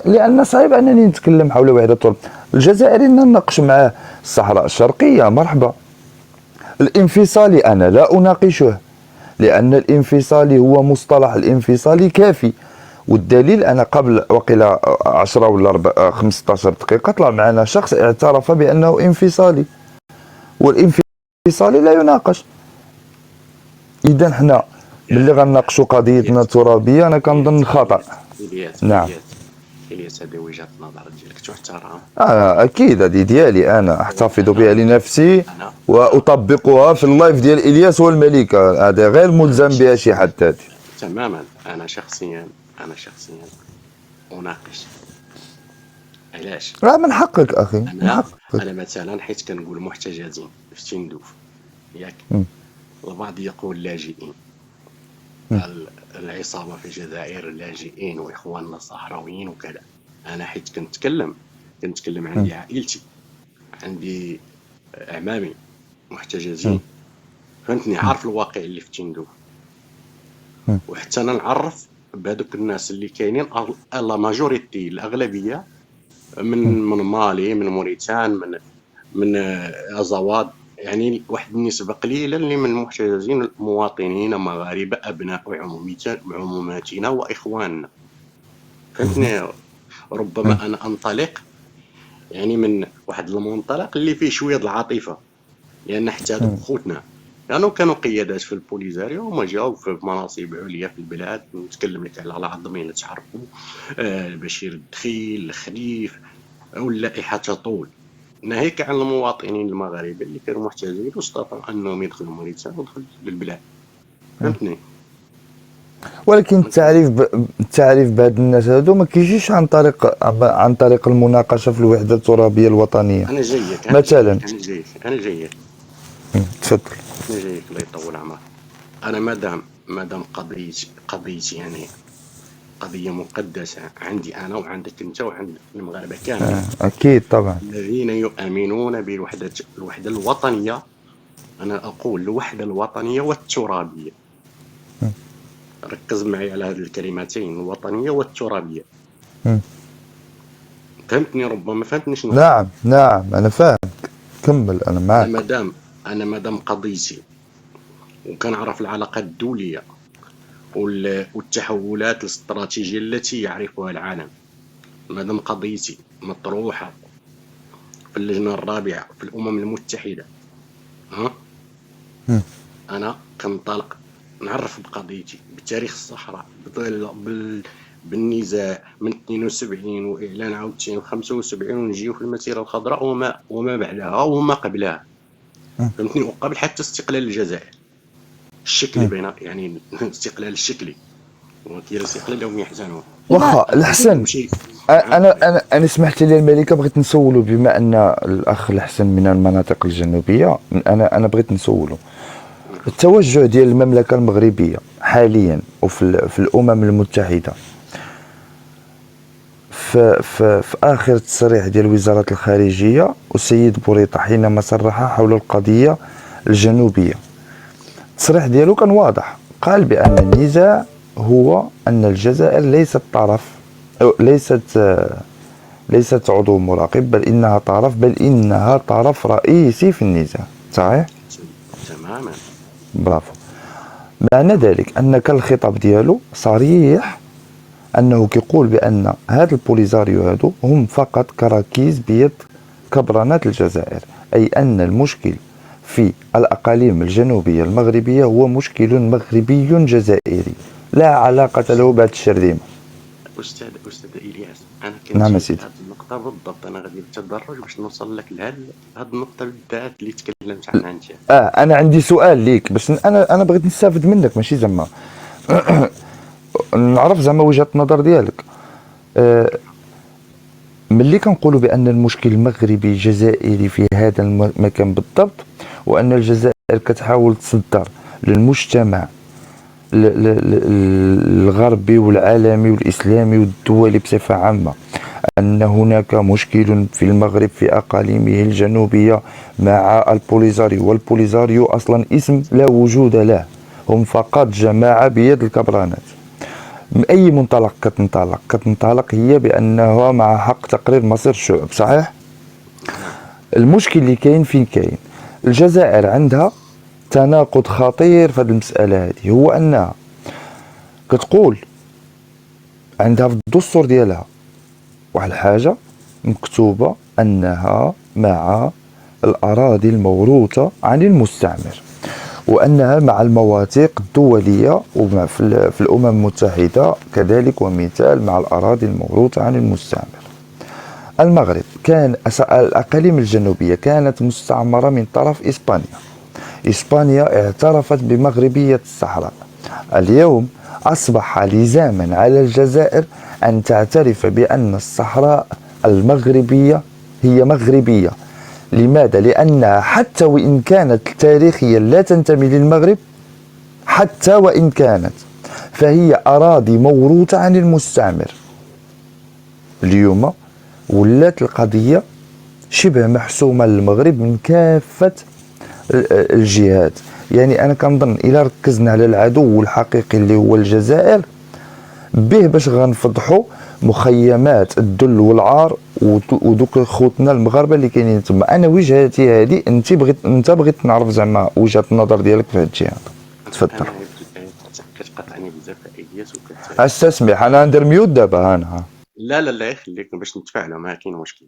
لان صعيب انني نتكلم حول وحده التراب. الجزائري نناقش معاه الصحراء الشرقيه مرحبا. الانفصالي انا لا اناقشه، لان الانفصالي هو مصطلح الانفصالي كافي. والدليل انا قبل وقيل 10 ولا 15 دقيقه طلع معنا شخص اعترف بانه انفصالي، والانفصالي لا يناقش. اذا حنا ملي غنناقشوا قضيتنا الترابيه انا كنظن خطا. نعم الياس، هذه وجهه النظر ديالك تحترم. اكيد هذه ديالي انا احتفظ بها لنفسي واطبقها في اللايف ديال الياس والملكه. هذا غير ملزم بها شي حد هذه. تماما. انا شخصيا اناقش علاش؟ من حقك اخي، من حقك. انا مثلا حيت كنقول محتجزين في تندوف ياك، البعض يقول لاجئين، العصابه في الجزائر لاجئين واخواننا الصحراويين وكذا. انا حيت كنتكلم عندي عائلتي، عندي اعمامي محتجزين، فهمتني، عارف الواقع اللي في تندوف، وحتى انا نعرف بهذوك الناس اللي كاينين لا ماجوريتي، الاغلبيه من مالي، من موريتان، من ازاواد، يعني واحد النسبه قليله اللي من المحتجزين مواطنين مغاربه، ابناء عموماتنا واخواننا، فهمتني. ربما انا انطلق يعني من واحد المنطلق اللي فيه شويه العاطفه، لان حتى هذوك خوتنا لانه كانوا قيادات في البوليزاريو وما جاو في مناصب عليا في البلاد. نتكلم لك على العظمين اللي تحركوا، بشير الدخيل، الخليف، واللائحه تطول، ناهيك عن المواطنين المغاربه اللي كانوا محتاجين واستطاعوا انهم يدخلوا موريتان ودخلوا للبلاد، فهمتني. ولكن التعريف بهاد الناس هادو ما كيجيش عن طريق المناقشه في الوحده الترابيه الوطنيه. انا جايك مثلا انا جايك تفضل. انا جايك الله يطول عمرك. انا مادام قضيتي يعني قضيه مقدسه عندي انا وعندك انت وعند المغاربه كاملين، اكيد طبعا، الذين يؤمنون بالوحده الوطنيه. انا اقول الوحده الوطنيه والترابيه، ركز معي على هذه الكلمتين، الوطنية والترابية. فهمتني؟ ربما فهمتني شنو. نعم انا فاهم، كمل انا معك. انا مادام قضيتي وكنعرف العلاقات الدولية والتحولات الاستراتيجية التي يعرفها العالم، مادام قضيتي مطروحة في اللجنة الرابعة في الأمم المتحدة، أنا كنطلق نعرف بقضيتي، بتاريخ الصحراء، بالنزاع من 72 واعلان عاوتاني 75 ونجيو في المسيره الخضراء وما بعدها وما قبلها، فهمتني، وقبل حتى استقلال الجزائر الشكلي بين يعني الاستقلال الشكلي وكاين الاستقلال لهم يحزنون. واخا الحسن، انا سمحت لي الملكه بغيت نسولو، بما ان الاخ الحسن من المناطق الجنوبيه، انا بغيت نسولو التوجه ديال المملكه المغربيه حاليا وفي الامم المتحده في اخر تصريح ديال وزاره الخارجيه والسيد بوريطه حينما صرح حول القضيه الجنوبيه. التصريح ديالو كان واضح، قال بان النزاع هو ان الجزائر ليست طرف، ليست عضو مراقب، بل انها طرف رئيسي في النزاع. صحيح؟ تماما، برافو. معنى ذلك ان الخطاب ديالو صريح، انه كيقول بان هاد البوليزاريو هادو هم فقط كراكيز بيد كبرانات الجزائر، اي ان المشكل في الاقاليم الجنوبيه المغربيه هو مشكل مغربي جزائري لا علاقه له بهاد الشرذمه. استاذ الياس، انا نعم سيدي، هذه النقطه بالضبط انا غادي بالتدرج باش نوصل لك لهاد النقطه بالذات اللي تكلمت عنها انت. انا عندي سؤال ليك، باش انا بغيت نستافد منك، ماشي زعما نعرف زعما وجهه النظر ديالك. ملي كنقولوا بان المشكل المغربي جزائري في هذا المكان بالضبط، وان الجزائر كتحاول تصدر للمجتمع الغربي والعالمي والإسلامي والدولي بصفة عامة أن هناك مشكل في المغرب في أقاليمه الجنوبية مع البوليزاريو، والبوليزاريو أصلا اسم لا وجود له، هم فقط جماعة بيد الكبرانات. من أي منطلق كتنطلق هي بأنها مع حق تقرير مصير الشعوب. صحيح؟ المشكل اللي كاين فين كاين؟ الجزائر عندها تناقض خطير في هذه المسألة هذه، هو أنها كتقول عندها في الدستور ديالها واحد الحاجة مكتوبة أنها مع الأراضي الموروثة عن المستعمر، وأنها مع المواثيق الدولية ومع في الأمم المتحدة كذلك، ومثال مع الأراضي الموروثة عن المستعمر. المغرب كان الأقاليم الجنوبية كانت مستعمرة من طرف إسبانيا اعترفت بمغربية الصحراء. اليوم أصبح لزاما على الجزائر أن تعترف بأن الصحراء المغربية هي مغربية. لماذا؟ لأنها حتى وإن كانت تاريخيا لا تنتمي للمغرب، حتى وإن كانت، فهي أراضي موروثة عن المستعمر. اليوم ولات القضية شبه محسومة للمغرب من كافة الجهات. يعني أنا كنظن إلا ركزنا على العدو الحقيقي اللي هو الجزائر، به باش غنفضحوا مخيمات الدل والعار ودوك خوتنا المغاربه اللي كاينين تما. انا وجهتي هذه، انت بغيت نعرف زعما وجهه النظر ديالك في هذا الشيء هذا. تفضل. كتقاطعني بزاف الياس استسمح، انا ندير ميوت دابا. انا لا يخليك باش نتفاعلوا، ما كاين مشكل.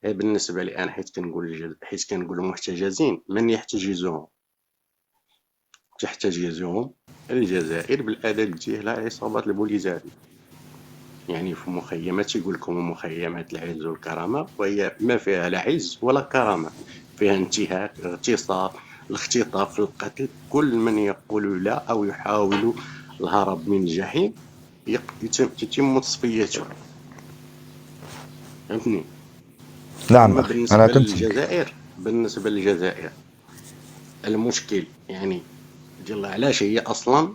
بالنسبه لي انا حيت كنقول محتجزين، من يحتجزهم تحتجزهم الجزائر بالاداب ديالها عصابات البوليزاري. يعني في مخيمات يقول لكم مخيمات العز والكرامه، وهي ما فيها لا عز ولا كرامه، فيها انتهاك، اغتصاب، الاختطاف، القتل. كل من يقول لا او يحاول الهرب من الجحيم يتم تصفيته. فهمتني؟ نعم أما اخي، انا كنت بالنسبه للجزائر المشكل يعني ديال علاش هي اصلا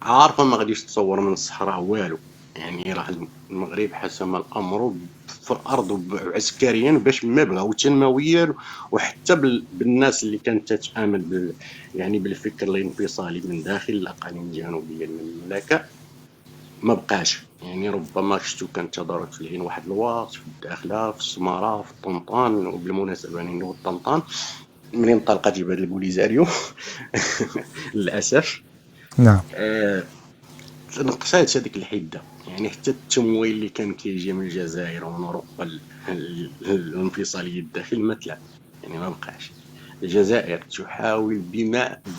عارفه ما غاديش تصور من الصحراء والو. يعني راه المغرب حسم الامر في الارض عسكريا باش ما بغاو تنمويا، وحتى بالناس اللي كانت تتامل يعني بالفكر الانفصالي من داخل الاقاليم الجنوبيه من المملكه ما بقاش. يعني ربما شفتو كانت تدارك في العين واحد الوقت، في الداخله، في السماره، في الطنطان. وبالمناسبه يعني الطنطان منين طلقت جبال البوليزاريو للاسف نعم نقصات هذيك الحده. يعني حتى التمويل اللي كان كيجي من الجزائر ونروق الانفصاليه الداخل ما طلع، يعني ما بقاش. الجزائر تحاول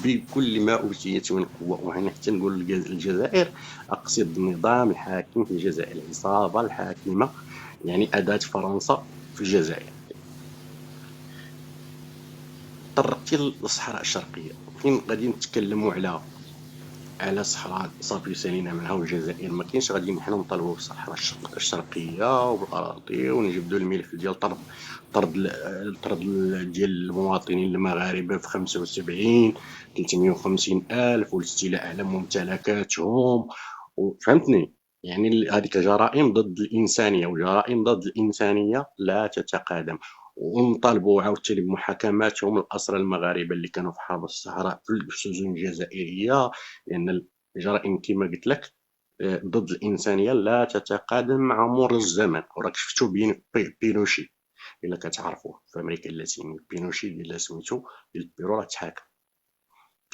بكل ما اوتيت من قوه، وهنا حتى نقول الجزائر اقصد النظام الحاكم في الجزائر، العصابه الحاكمه، يعني اداه فرنسا في الجزائر. طرقتي للصحراء الشرقيه، فين غادي نتكلموا على صحراء صافي سالينا منها، والجزائر ما كاينش. غادي نحن نطالبوا بالصحراء الشرقيه وبالاراضي، ونجبدوا الملف ديال طرد ديال المواطنين المغاربه في 75 350 الف، والاستيلاء على ممتلكاتهم. وفهمتني يعني هذيك جرائم ضد الانسانيه، وجرائم ضد الانسانيه لا تتقادم. ونطالبوا عاوتاني بمحاكماتهم الاسرى المغاربه اللي كانوا في حرب الصحراء في السجون الجزائريه، لان الجرائم كما قلت لك ضد الانسانيه لا تتقادم مع مرور الزمن. وراك شفتوا بينوشي الا كتعرفوه في امريكا اللاتينيه، بينوشي ديال سميتو ديال البيرو راه تحاكم،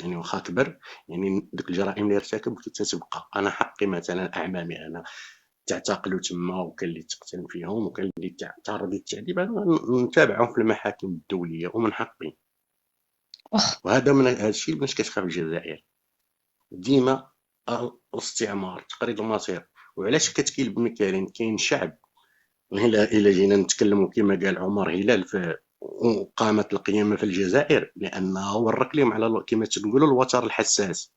يعني واخا كبر، يعني ديك الجرائم اللي ارتكب كتتبقى. انا حقي مثلا اعمامي انا تعتقلوا تما، وكان اللي تقتل فيهم، وكان اللي تعرض للتعذيب، انا نتابعهم في المحاكم الدوليه ومن حقي. وهذا من هذا الشيء باش كتخاف الجزائر ديما الاستعمار، تقريض المصير. وعلاش كتكيل بن كريم كاين شعب الا جينا نتكلموا كما قال عمر هلال في قامت القيامه في الجزائر، لانه ورك لهم على كما تقولوا الوتر الحساس.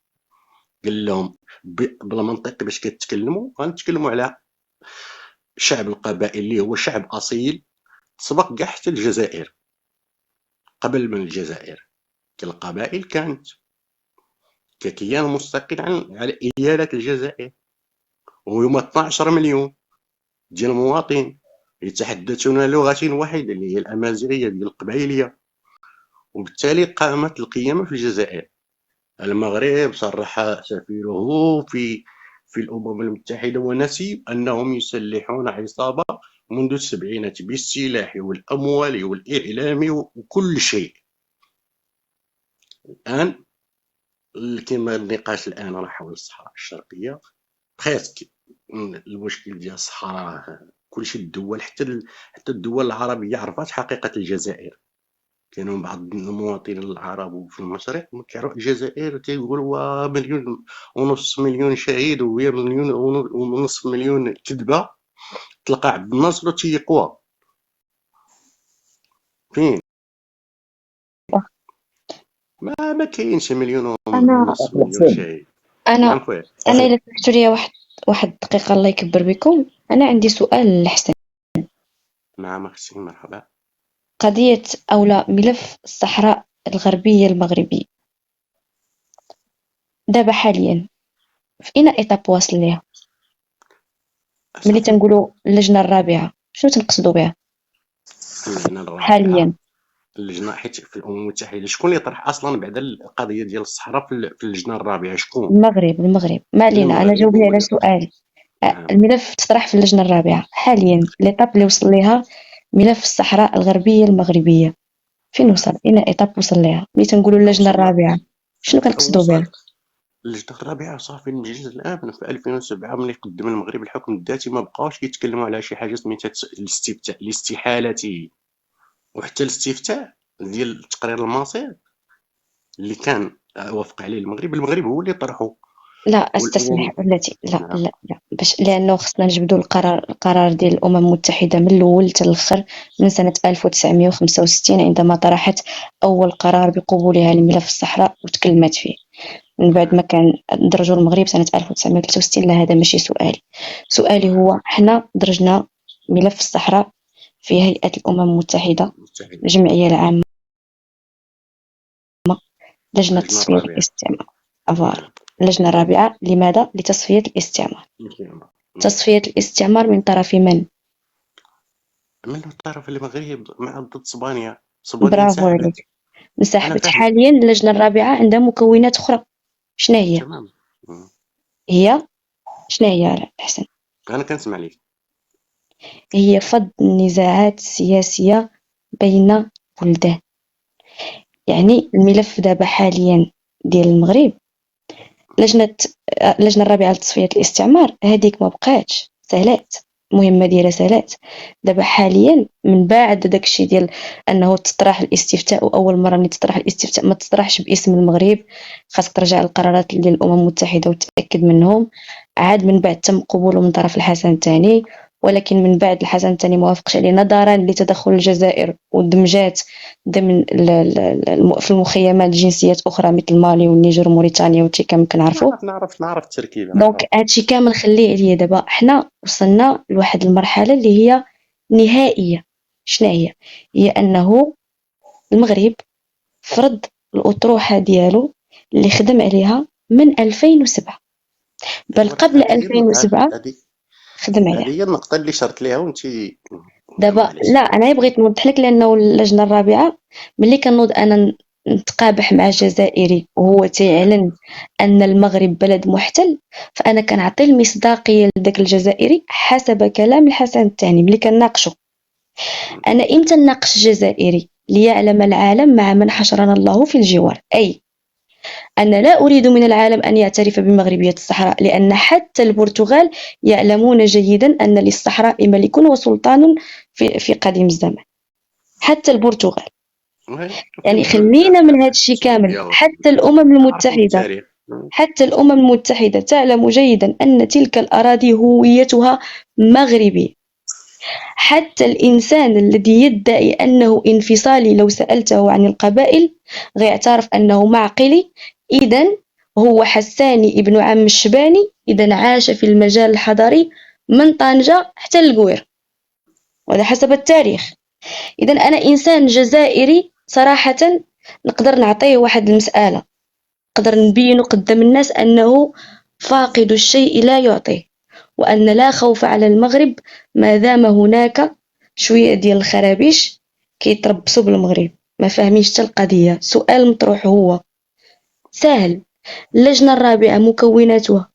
قال لهم بالمنطق باش كتكلموا غنتكلموا على الشعب القبائلي اللي هو شعب اصيل سبق كاع حتى الجزائر. قبل من الجزائر القبائل كانت ككيان مستقل على ايالات الجزائر، وهما 12 مليون ديال المواطنين يتحدثون لغة واحدة اللي هي الأمازيغية ديال القبائلية. وبالتالي قامت القيامة في الجزائر. المغرب صرح سفيره في الأمم المتحدة ونسي أنهم يسلحون عصابة منذ السبعينات بالسلاح والأموال والإعلام وكل شيء. الآن كما النقاش الآن راه حول الصحراء الشرقية، بخيت المشكل ديال الصحراء كلشي الدول حتى الدول العربية عرفت حقيقة الجزائر. كانوا بعض المواطنين العرب في المشرق ما كيعرفوا الجزائر، كيقولوا 1.5 مليون شهيد و1.5 مليون كذبة. تلقى عبد الناصر تيقوا فين ما كاينش 1.5 مليون شهيد. انا نعم خويا. انا الا سمحتوا لي واحد الدقيقه الله يكبر بكم. انا عندي سؤال لحسن. نعم أختي مرحبا. قضية أو لا ملف الصحراء الغربية المغربية دابا حاليا في أين إيطاب واصل ليها؟ ملي صافي تنقولوا اللجنة الرابعة شنو تنقصدوا بها اللجنة الرابعة. حاليا؟ اللجنة حيت في الأمم المتحدة شكون اللي طرح أصلا بعد القضية ديال الصحراء في اللجنة الرابعة شكون؟ المغرب ما علينا، أنا جاوبني على سؤالي. نعم. الملف تطرح في اللجنة الرابعة حاليا، ليطاب اللي وصل ليها ملف الصحراء الغربية المغربية فين وصل؟ أين إيطاب وصل ليها؟ ملي تنقولوا اللجنة الرابعة شنو كنقصدوا بها؟ اللجنة الرابعة صافي المجلس الأمن في 2007 ملي قدم المغرب الحكم الذاتي ما بقاوش يتكلموا على شي حاجة سميتها الاستفتاء لاستحالته، وحتى الاستفتاء ديال تقرير المصير اللي كان وافق عليه المغرب هو اللي طرحه. لا استسمح بلاتي، لا باش لانه خصنا نجبدوا القرار ديال الامم المتحده من الاول حتى الاخر من سنه 1965 عندما طرحت اول قرار بقبولها لملف الصحراء وتكلمت فيه. من بعد ما كان درجوا المغرب سنه 1963. لا هذا ماشي سؤالي هو حنا درجنا ملف الصحراء في هيئه الامم المتحده الجمعيه العامه لجنه تصفيه الاستعمار. اللجنة الرابعة لماذا؟ لتصفية الاستعمار. تصفية الاستعمار من طرف من؟ من طرف المغرب مع ضد اسبانيا. برافو عليك، انسحبت. حاليا اللجنة الرابعة عندها مكونات أخرى، شنو هي؟ تمام. شنو هي على الحسن؟ أنا كنسمع ليك. هي فض النزاعات السياسية بين بلدان. يعني الملف دابا حاليا ديال المغرب اللجنة الرابعة لتصفية الاستعمار هذيك ما بقاتش سهلات، المهمة ديالها سهلات. دابا حاليا من بعد داكشي ديال انه تطرح الاستفتاء، واول مرة ملي تطرح الاستفتاء ما تطرحش باسم المغرب، خاصك ترجع للقرارات ديال الامم المتحدة وتأكد منهم. عاد من بعد تم قبوله من طرف الحسن الثاني، ولكن من بعد الحسن الثاني ما وافقش عليه نظرا لتدخل الجزائر ودمجات ضمن في المخيمات جنسيات اخرى مثل مالي والنيجر وموريتانيا وهادشي كامل كنعرفوا. نعرف التركيبه. دونك هادشي كامل خليه عليا. دابا حنا وصلنا لواحد المرحله اللي هي نهائيه. شنو هي انه المغرب فرض الاطروحه ديالو اللي خدم عليها من 2007، بل قبل 2007 خدم عليها. هذه هي النقطه اللي شرت ليها وانت دابا لا انا بغيت نوضح لك، لانه اللجنه الرابعه ملي كنوض انا نتقابح مع جزائري وهو تيعلن ان المغرب بلد محتل، فانا كنعطي المصداقيه لذاك الجزائري حسب كلام الحسن الثاني. ملي كنناقشه انا امتى نناقش الجزائري؟ ليعلم العالم مع من حشرنا الله في الجوار. اي أنا لا أريد من العالم أن يعترف بمغربية الصحراء، لأن حتى البرتغال يعلمون جيدا أن للصحراء ملك وسلطان في قديم الزمان. حتى البرتغال. يعني خلينا من هذا الشيء كامل. حتى الأمم المتحدة تعلم جيدا أن تلك الأراضي هويتها مغربية. حتى الإنسان الذي يدعي أنه انفصالي لو سألته عن القبائل غيعترف أنه معقلي. إذن هو حساني ابن عم الشباني، إذن عاش في المجال الحضاري من طنجة حتى القوير، وهذا حسب التاريخ. إذن أنا إنسان جزائري صراحة نقدر نعطيه واحد المسألة، نقدر نبين قدام الناس أنه فاقد الشيء لا يعطيه، وأن لا خوف على المغرب ما دام هناك شوية ديال الخرابيش كيتربصوا بالمغرب ما فاهمينش حتى القضية. سؤال مطروح هو سهل. اللجنة الرابعة مكوناتها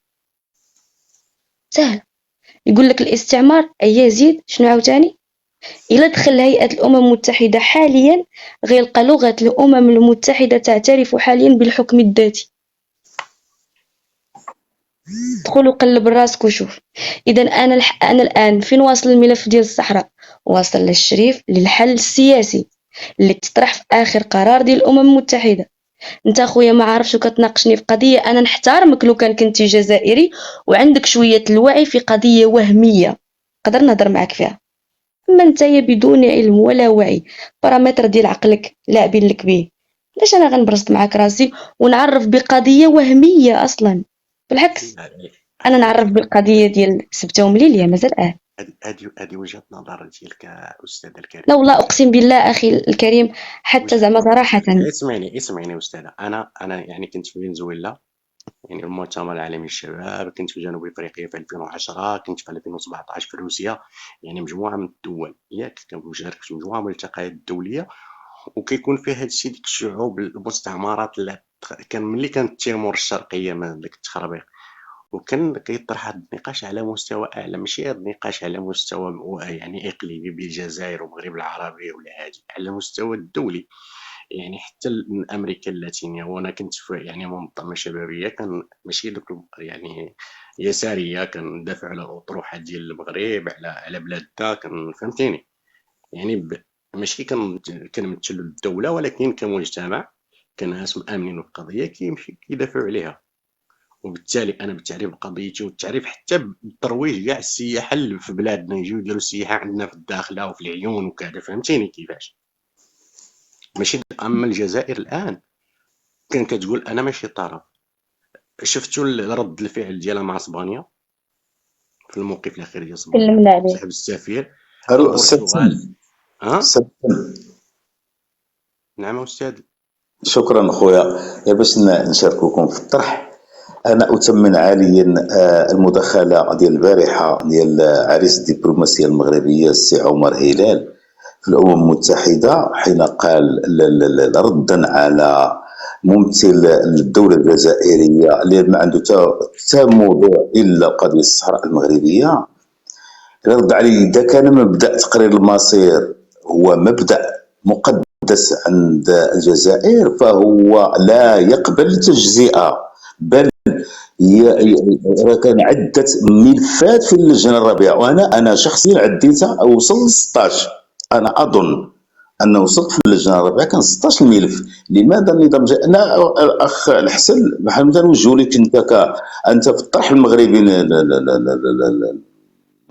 سهل، يقول لك الاستعمار أي يزيد شنو عاوتاني. إلا دخل هيئة الأمم المتحدة حاليا غيلقى لغة الأمم المتحدة تعترف حاليا بالحكم الذاتي. دخل وقلب راسك وشوف. إذا أنا الآن فين واصل الملف ديال الصحراء؟ واصل للشريف للحل السياسي اللي تطرح في آخر قرار ديال الأمم المتحدة. انت اخويا ما عارفش وكتناقشني في قضيه انا نحترمك لو كنتي جزائري وعندك شويه الوعي في قضيه وهميه نقدر نهضر معك فيها. اما نتايا بدون علم ولا وعي بارامتر ديال عقلك لاعبين لك به، علاش انا غنبرص معك راسي ونعرف بقضيه وهميه اصلا؟ بالعكس انا نعرف بالقضيه ديال سبته ومليل يا مازال هذه وجهة نظر ديالك أستاذ الكريم. لا والله أقسم بالله أخي الكريم، حتى زعما صراحة. اسمعيني أستاذ، أنا يعني كنت في فنزويلا، يعني المؤتمر العالمي للشباب، كنت في جنوب افريقيا في 2010، كنت في 2017 في روسيا، يعني مجموعه من الدول ياك كنشارك في مجموعه من الالتقاءات الدوليه، وكيكون فيها هادشي ديك الشعوب المستعمرات اللي كان ملي كانت تيمور الشرقيه من داك التخربيق، وكان كيطرح هذا النقاش على مستوى اعلى، ماشي هذا النقاش على مستوى يعني اقليمي بالجزائر والمغرب العربي ولا هادي، على مستوى الدولي. يعني حتى من امريكا اللاتينيه، وانا كنت في يعني منظمه شبابيه، كان ماشي دوك يعني يساريه، كندافع على الاطروحه ديال المغرب، على بلادنا، فهمتيني، يعني ماشي كنمثلوا الدوله، ولكن كمجتمع كناس مآمنين بالقضيه كيمشي كيدافعوا عليها. وبالتالي انا بالتعريف بقضيتي، والتعريف حتى بالترويج كاع السياحه اللي في بلادنا، يجيو يديروا السياحه عندنا في الداخله وفي العيون وكذا، فهمتيني كيفاش. ماشي اما الجزائر الان كان كتقول انا ماشي طرف. شفتوا رد الفعل ديالها مع اسبانيا في الموقف الاخير ديال اسبانيا، سحب السفير. البرتغال نعم استاذ. شكرا اخويا. باش نشارككم في الطرح، انا اثمن عاليا المداخله ديال البارحه ديال عريس الدبلوماسيه المغربيه السي عمر هلال في الامم المتحده، حين قال ردا على ممثل الدوله الجزائريه اللي ما عنده حتى موضوع الا قضيه الصحراء المغربيه، رد عليه: اذا كان مبدا تقرير المصير هو مبدا مقدس عند الجزائر فهو لا يقبل تجزئه، بل كان عده ملفات في اللجنه الرابعه، وانا شخصيا عديتها وصل ل 16. انا اظن ان وصلت في اللجنه الرابعه كان 16 ملف. لماذا النظام انا الاخ الحسن بحال نوجه لك انت في الطرح المغربي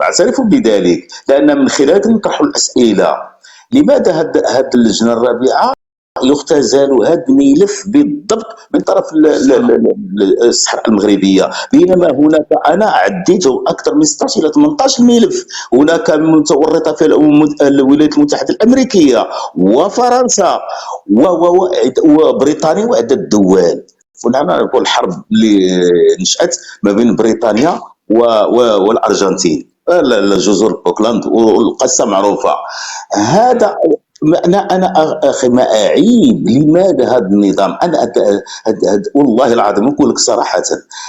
نعترف بذلك، لان من خلالك نطرح الاسئله. لماذا هذه اللجنه الرابعه يختزل هذا الملف بالضبط من طرف الصحراء المغربيه، بينما هناك انا عديته اكثر من 16 الى 18 ملف، هناك متورطه في الولايات المتحده الامريكيه وفرنسا وبريطانيا وعده دول. ونحن نقول الحرب اللي نشات ما بين بريطانيا والارجنتين، الجزر فوكلاند، والقصه معروفه. هذا انا اخي ما اعيب. لماذا هذا النظام؟ انا والله العظيم نقول لك صراحه،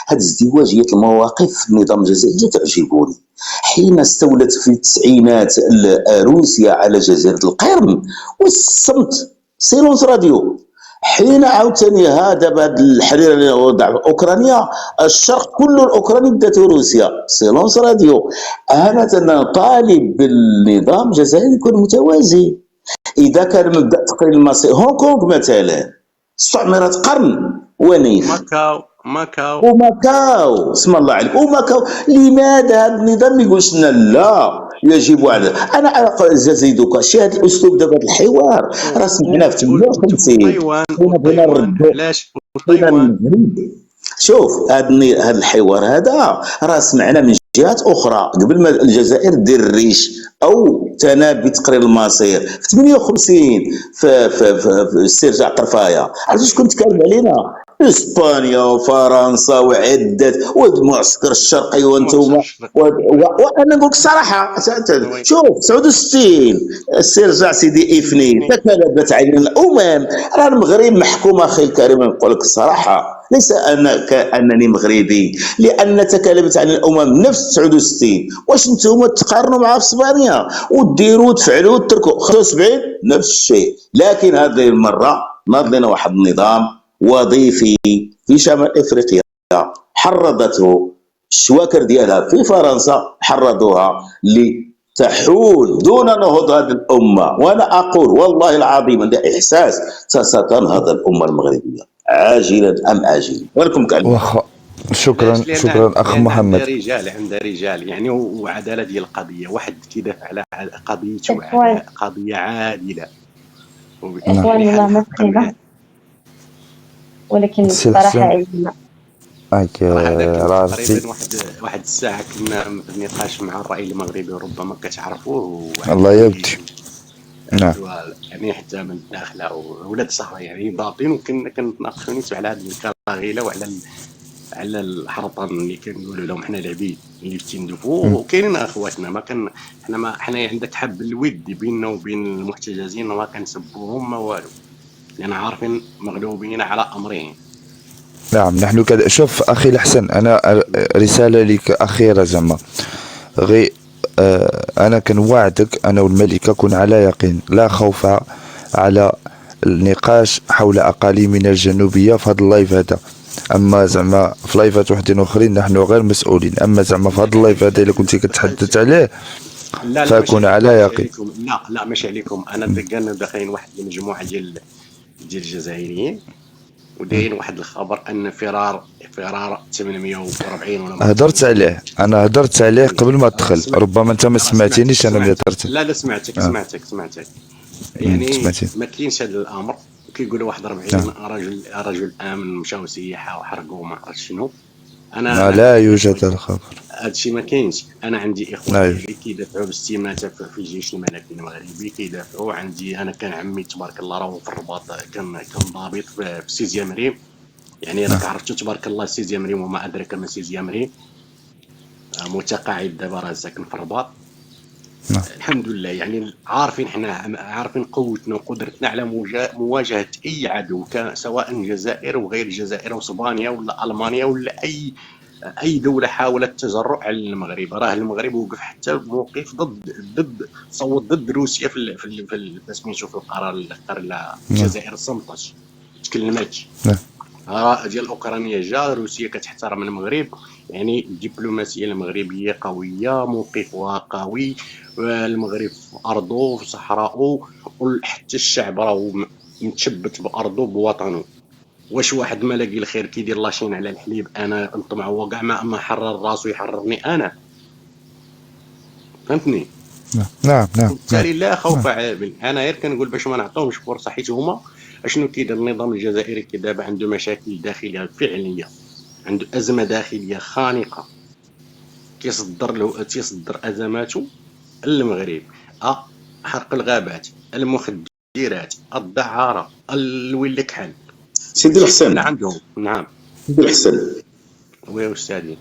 هذه ازدواجيه المواقف في النظام الجزائري تعجبني. حين استولت في التسعينات روسيا على جزيره القرم والصمت، سيلونس راديو. حين عاوتاني هذا بعد الحرير اللي وضع اوكرانيا، الشرق كله الاوكراني بداته روسيا، سيلونس راديو. انا طالب بالنظام الجزائري يكون متوازي. اذا كان مبدا تقرير المصير، هونغ كونغ مثلا استعمرت قرن ونيف، وماكاو اسم الله عليك، وماكاو. لماذا هذا النظام ما يقولش لنا لا يجب على انا زيدوك شي هذا الاسلوب دابا الحوار راه سمعنا في 58 بغينا نرد. شوف هذا الحوار هذا راه سمعنا من جهات اخرى قبل ما الجزائر دير الريش او تنابي تقرير المصير في 58 في استرجاع طرفايه. عرفتي شكون تكلم علينا؟ اسبانيا وفرنسا وعده والمعسكر الشرقي وانتم. وانا نقول لك صراحه، شوف 69 استرجاع سيدي افني تكلبت علينا الامم. راه المغرب محكوم اخي الكريم، نقول لك الصراحه، ليس انا كانني مغربي، لان تكلمت عن الامم نفس 69. واش نتوما تقارنوا مع اسبانيا وديروا وتفعلوا وتركوا 75 نفس الشيء؟ لكن هذه المره ناض لنا واحد النظام وظيفي في شمال افريقيا حرضته الشواكر ديالها في فرنسا، حرضوها لتحول دون نهوض هذه الامه. وانا اقول والله العظيم عندي احساس ستنهض الامه المغربيه عاجلا ام اجلا. ولكم كلمه. شكرا اخ محمد. عند رجال يعني وعداله ديال القضيه، واحد كيدافع على قضيته على قضيه عادله. اخوان والله ما فهمنا، ولكن الصراحه عيبنا. هاك راه راه تقريبا واحد الساعه كنا في النقاش مع الراي المغربي، وربما كتعرفوه. الله يودي. نعم. يعني حتى من الداخل ولاد الصحراء يعني باطين، وكنا كنتناقشوا نيت على هذه الكراغيله على الحرطان اللي كنقولوا لهم حنا العبيد اللي في تندفو. وكاينين اخواتنا ما كان حنا عندك حب الود بيننا وبين المحتجزين، ما كنسبوهم ما والو، لان عارفين مغلوبين على امرهم. نعم نحن كذا. شوف اخي الحسن، انا رساله لك اخيره زعما غير انا كنوعدك انا والملكه كن على يقين لا خوف على النقاش حول اقاليمنا الجنوبيه في هذا اللايف هذا. اما زعما في لايفات وحدين اخرين نحن غير مسؤولين، اما زعما في هذا اللايف هذا الا كنتي كتحدث عليه فكن على يقين. لا ماشي عليكم، انا كان داخلين واحد المجموعه ديال الجزائريين ودايرين واحد الخبر ان فرار 840 ولا هدرت عليه، انا هدرت عليه قبل ما تدخل، ربما انت ما سمعتنيش انا ملي هدرت. لا سمعتك يعني ما كاينش هذا الامر. كيقولوا واحد 40 رجل امن مشاو سياحه وحرقوا ما عرفت شنو. انا لا يوجد الخبر، هادشي ما كاينش. انا عندي اخوان اللي كيدافعوا باستماته في الجيش الملكي المغربي، كيدافعوا. عندي انا كان عمي تبارك الله راه في الرباط، كان ضابط في سيزيام ريم، يعني راك عرفتوا تبارك الله سيزيام ريم وما ادراك ما سيزيام ريم، متقاعد دابا راه ساكن في الرباط. الحمد لله يعني عارفين، حنا عارفين قوتنا وقدرتنا على مواجهه اي عدو، كان سواء الجزائر وغير الجزائر واسبانيا ولا المانيا ولا اي دوله حاولت التجرؤ على المغرب. راه المغرب وقف حتى موقف صوت ضد روسيا في سميتو في القرار الجزائر صمتش تكلمتش. ديال اوكرانيا جا روسيا كتحترم المغرب، يعني الدبلوماسيه المغربيه قويه، موقفها قوي، المغرب في ارضه في صحراءه، وحتى الشعب راه متشبت بارضه بوطنه. واش واحد ما لاقي الخير كيدير لاشين على الحليب؟ انا نطمع هو كاع ما حرر راسو يحررني انا، فهمتني؟ نعم. بالتالي لا خوف عابل. انا غير كنقول باش ما نعطيهمش فرصه، حيت هما اشنو كيدير النظام الجزائري دابا عنده مشاكل داخليه فعليه، عنده ازمه داخليه خانقه، تصدر ازماته للمغرب. حرق الغابات، المخدرات، الدعاره، الويل كحل. سيدي الحسن عندهم. نعم سيدي الحسن، ويا استاذي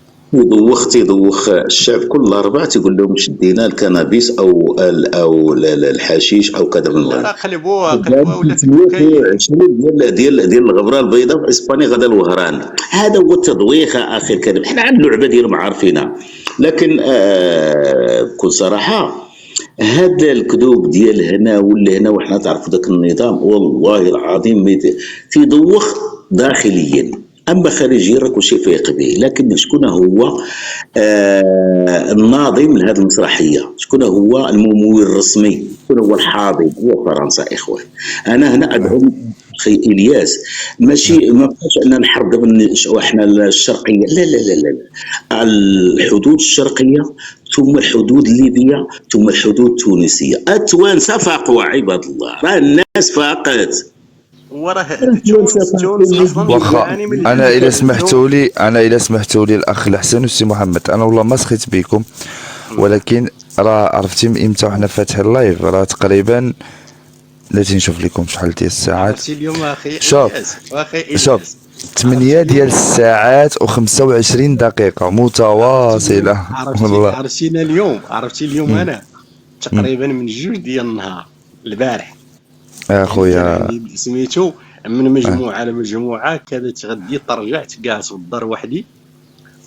يدوخ الشعب كل أربعة تيقول لهم شدينا الكنابيس او الحشيش او كذا من لا قلبوها ولا 20 ديال الغبره البيضاء في اسبانيا غدا الوهران. هذا هو التضويخ اخي الكريم. حنا عندنا لعبه ديالهم عارفينها، لكن بكل صراحه هذا الكذوب ديال هنا ولا هنا وحنا تعرفوا ذاك النظام والله العظيم تيدوخ داخليا، اما خارجيا راه كلشي فايق به. لكن شكون هو الناظم لهذه المسرحيه؟ شكون هو الممول الرسمي؟ شكون هو الحاضر؟ هو فرنسا. اخوان انا هنا ادعم اخي الياس، ماشي ما بقاش اننا نحرب دابا احنا الشرقيه، لا لا لا لا، الحدود الشرقيه ثم الحدود الليبيه ثم الحدود التونسيه. التوانسه فاقوا عباد الله، راه الناس فاقت. وراه تونس واخا انا الا سمحتوا لي الاخ الحسن والسي محمد، انا والله ما سخيت بكم، ولكن راه عرفتي من امتى وحنا فاتحين اللايف؟ راه تقريبا لا تنشوف لكم شحال ديال الساعات. اليوم اخي شوف 8 ديال الساعات و25 دقيقه متواصله. والله عرفتي اليوم انا تقريبا من 2 ديال النهار البارح اخويا سميتو من مجموعه لمجموعه كذا، تغدي ترجعت جالس في الدار وحدي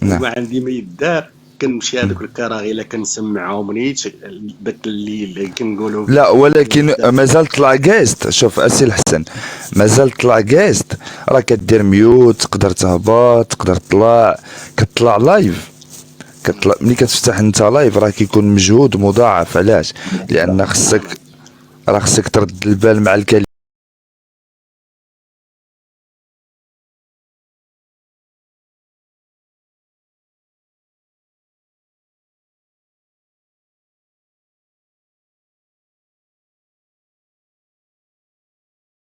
وما عندي ما يدار. كنمشي هذوك الكراغيله كنسمعهم نيت داك الليل كنقولوا لا، ولكن مازال طلع كاست. شوف اسي الحسن، مازال طلع كاست، راه كدير ميوت، تقدر تهبط، تقدر كتطلع لايف، ملي كتفتح انت لايف راه كيكون مجهود مضاعف. علاش؟ لان خصك ترد البال مع الكلمات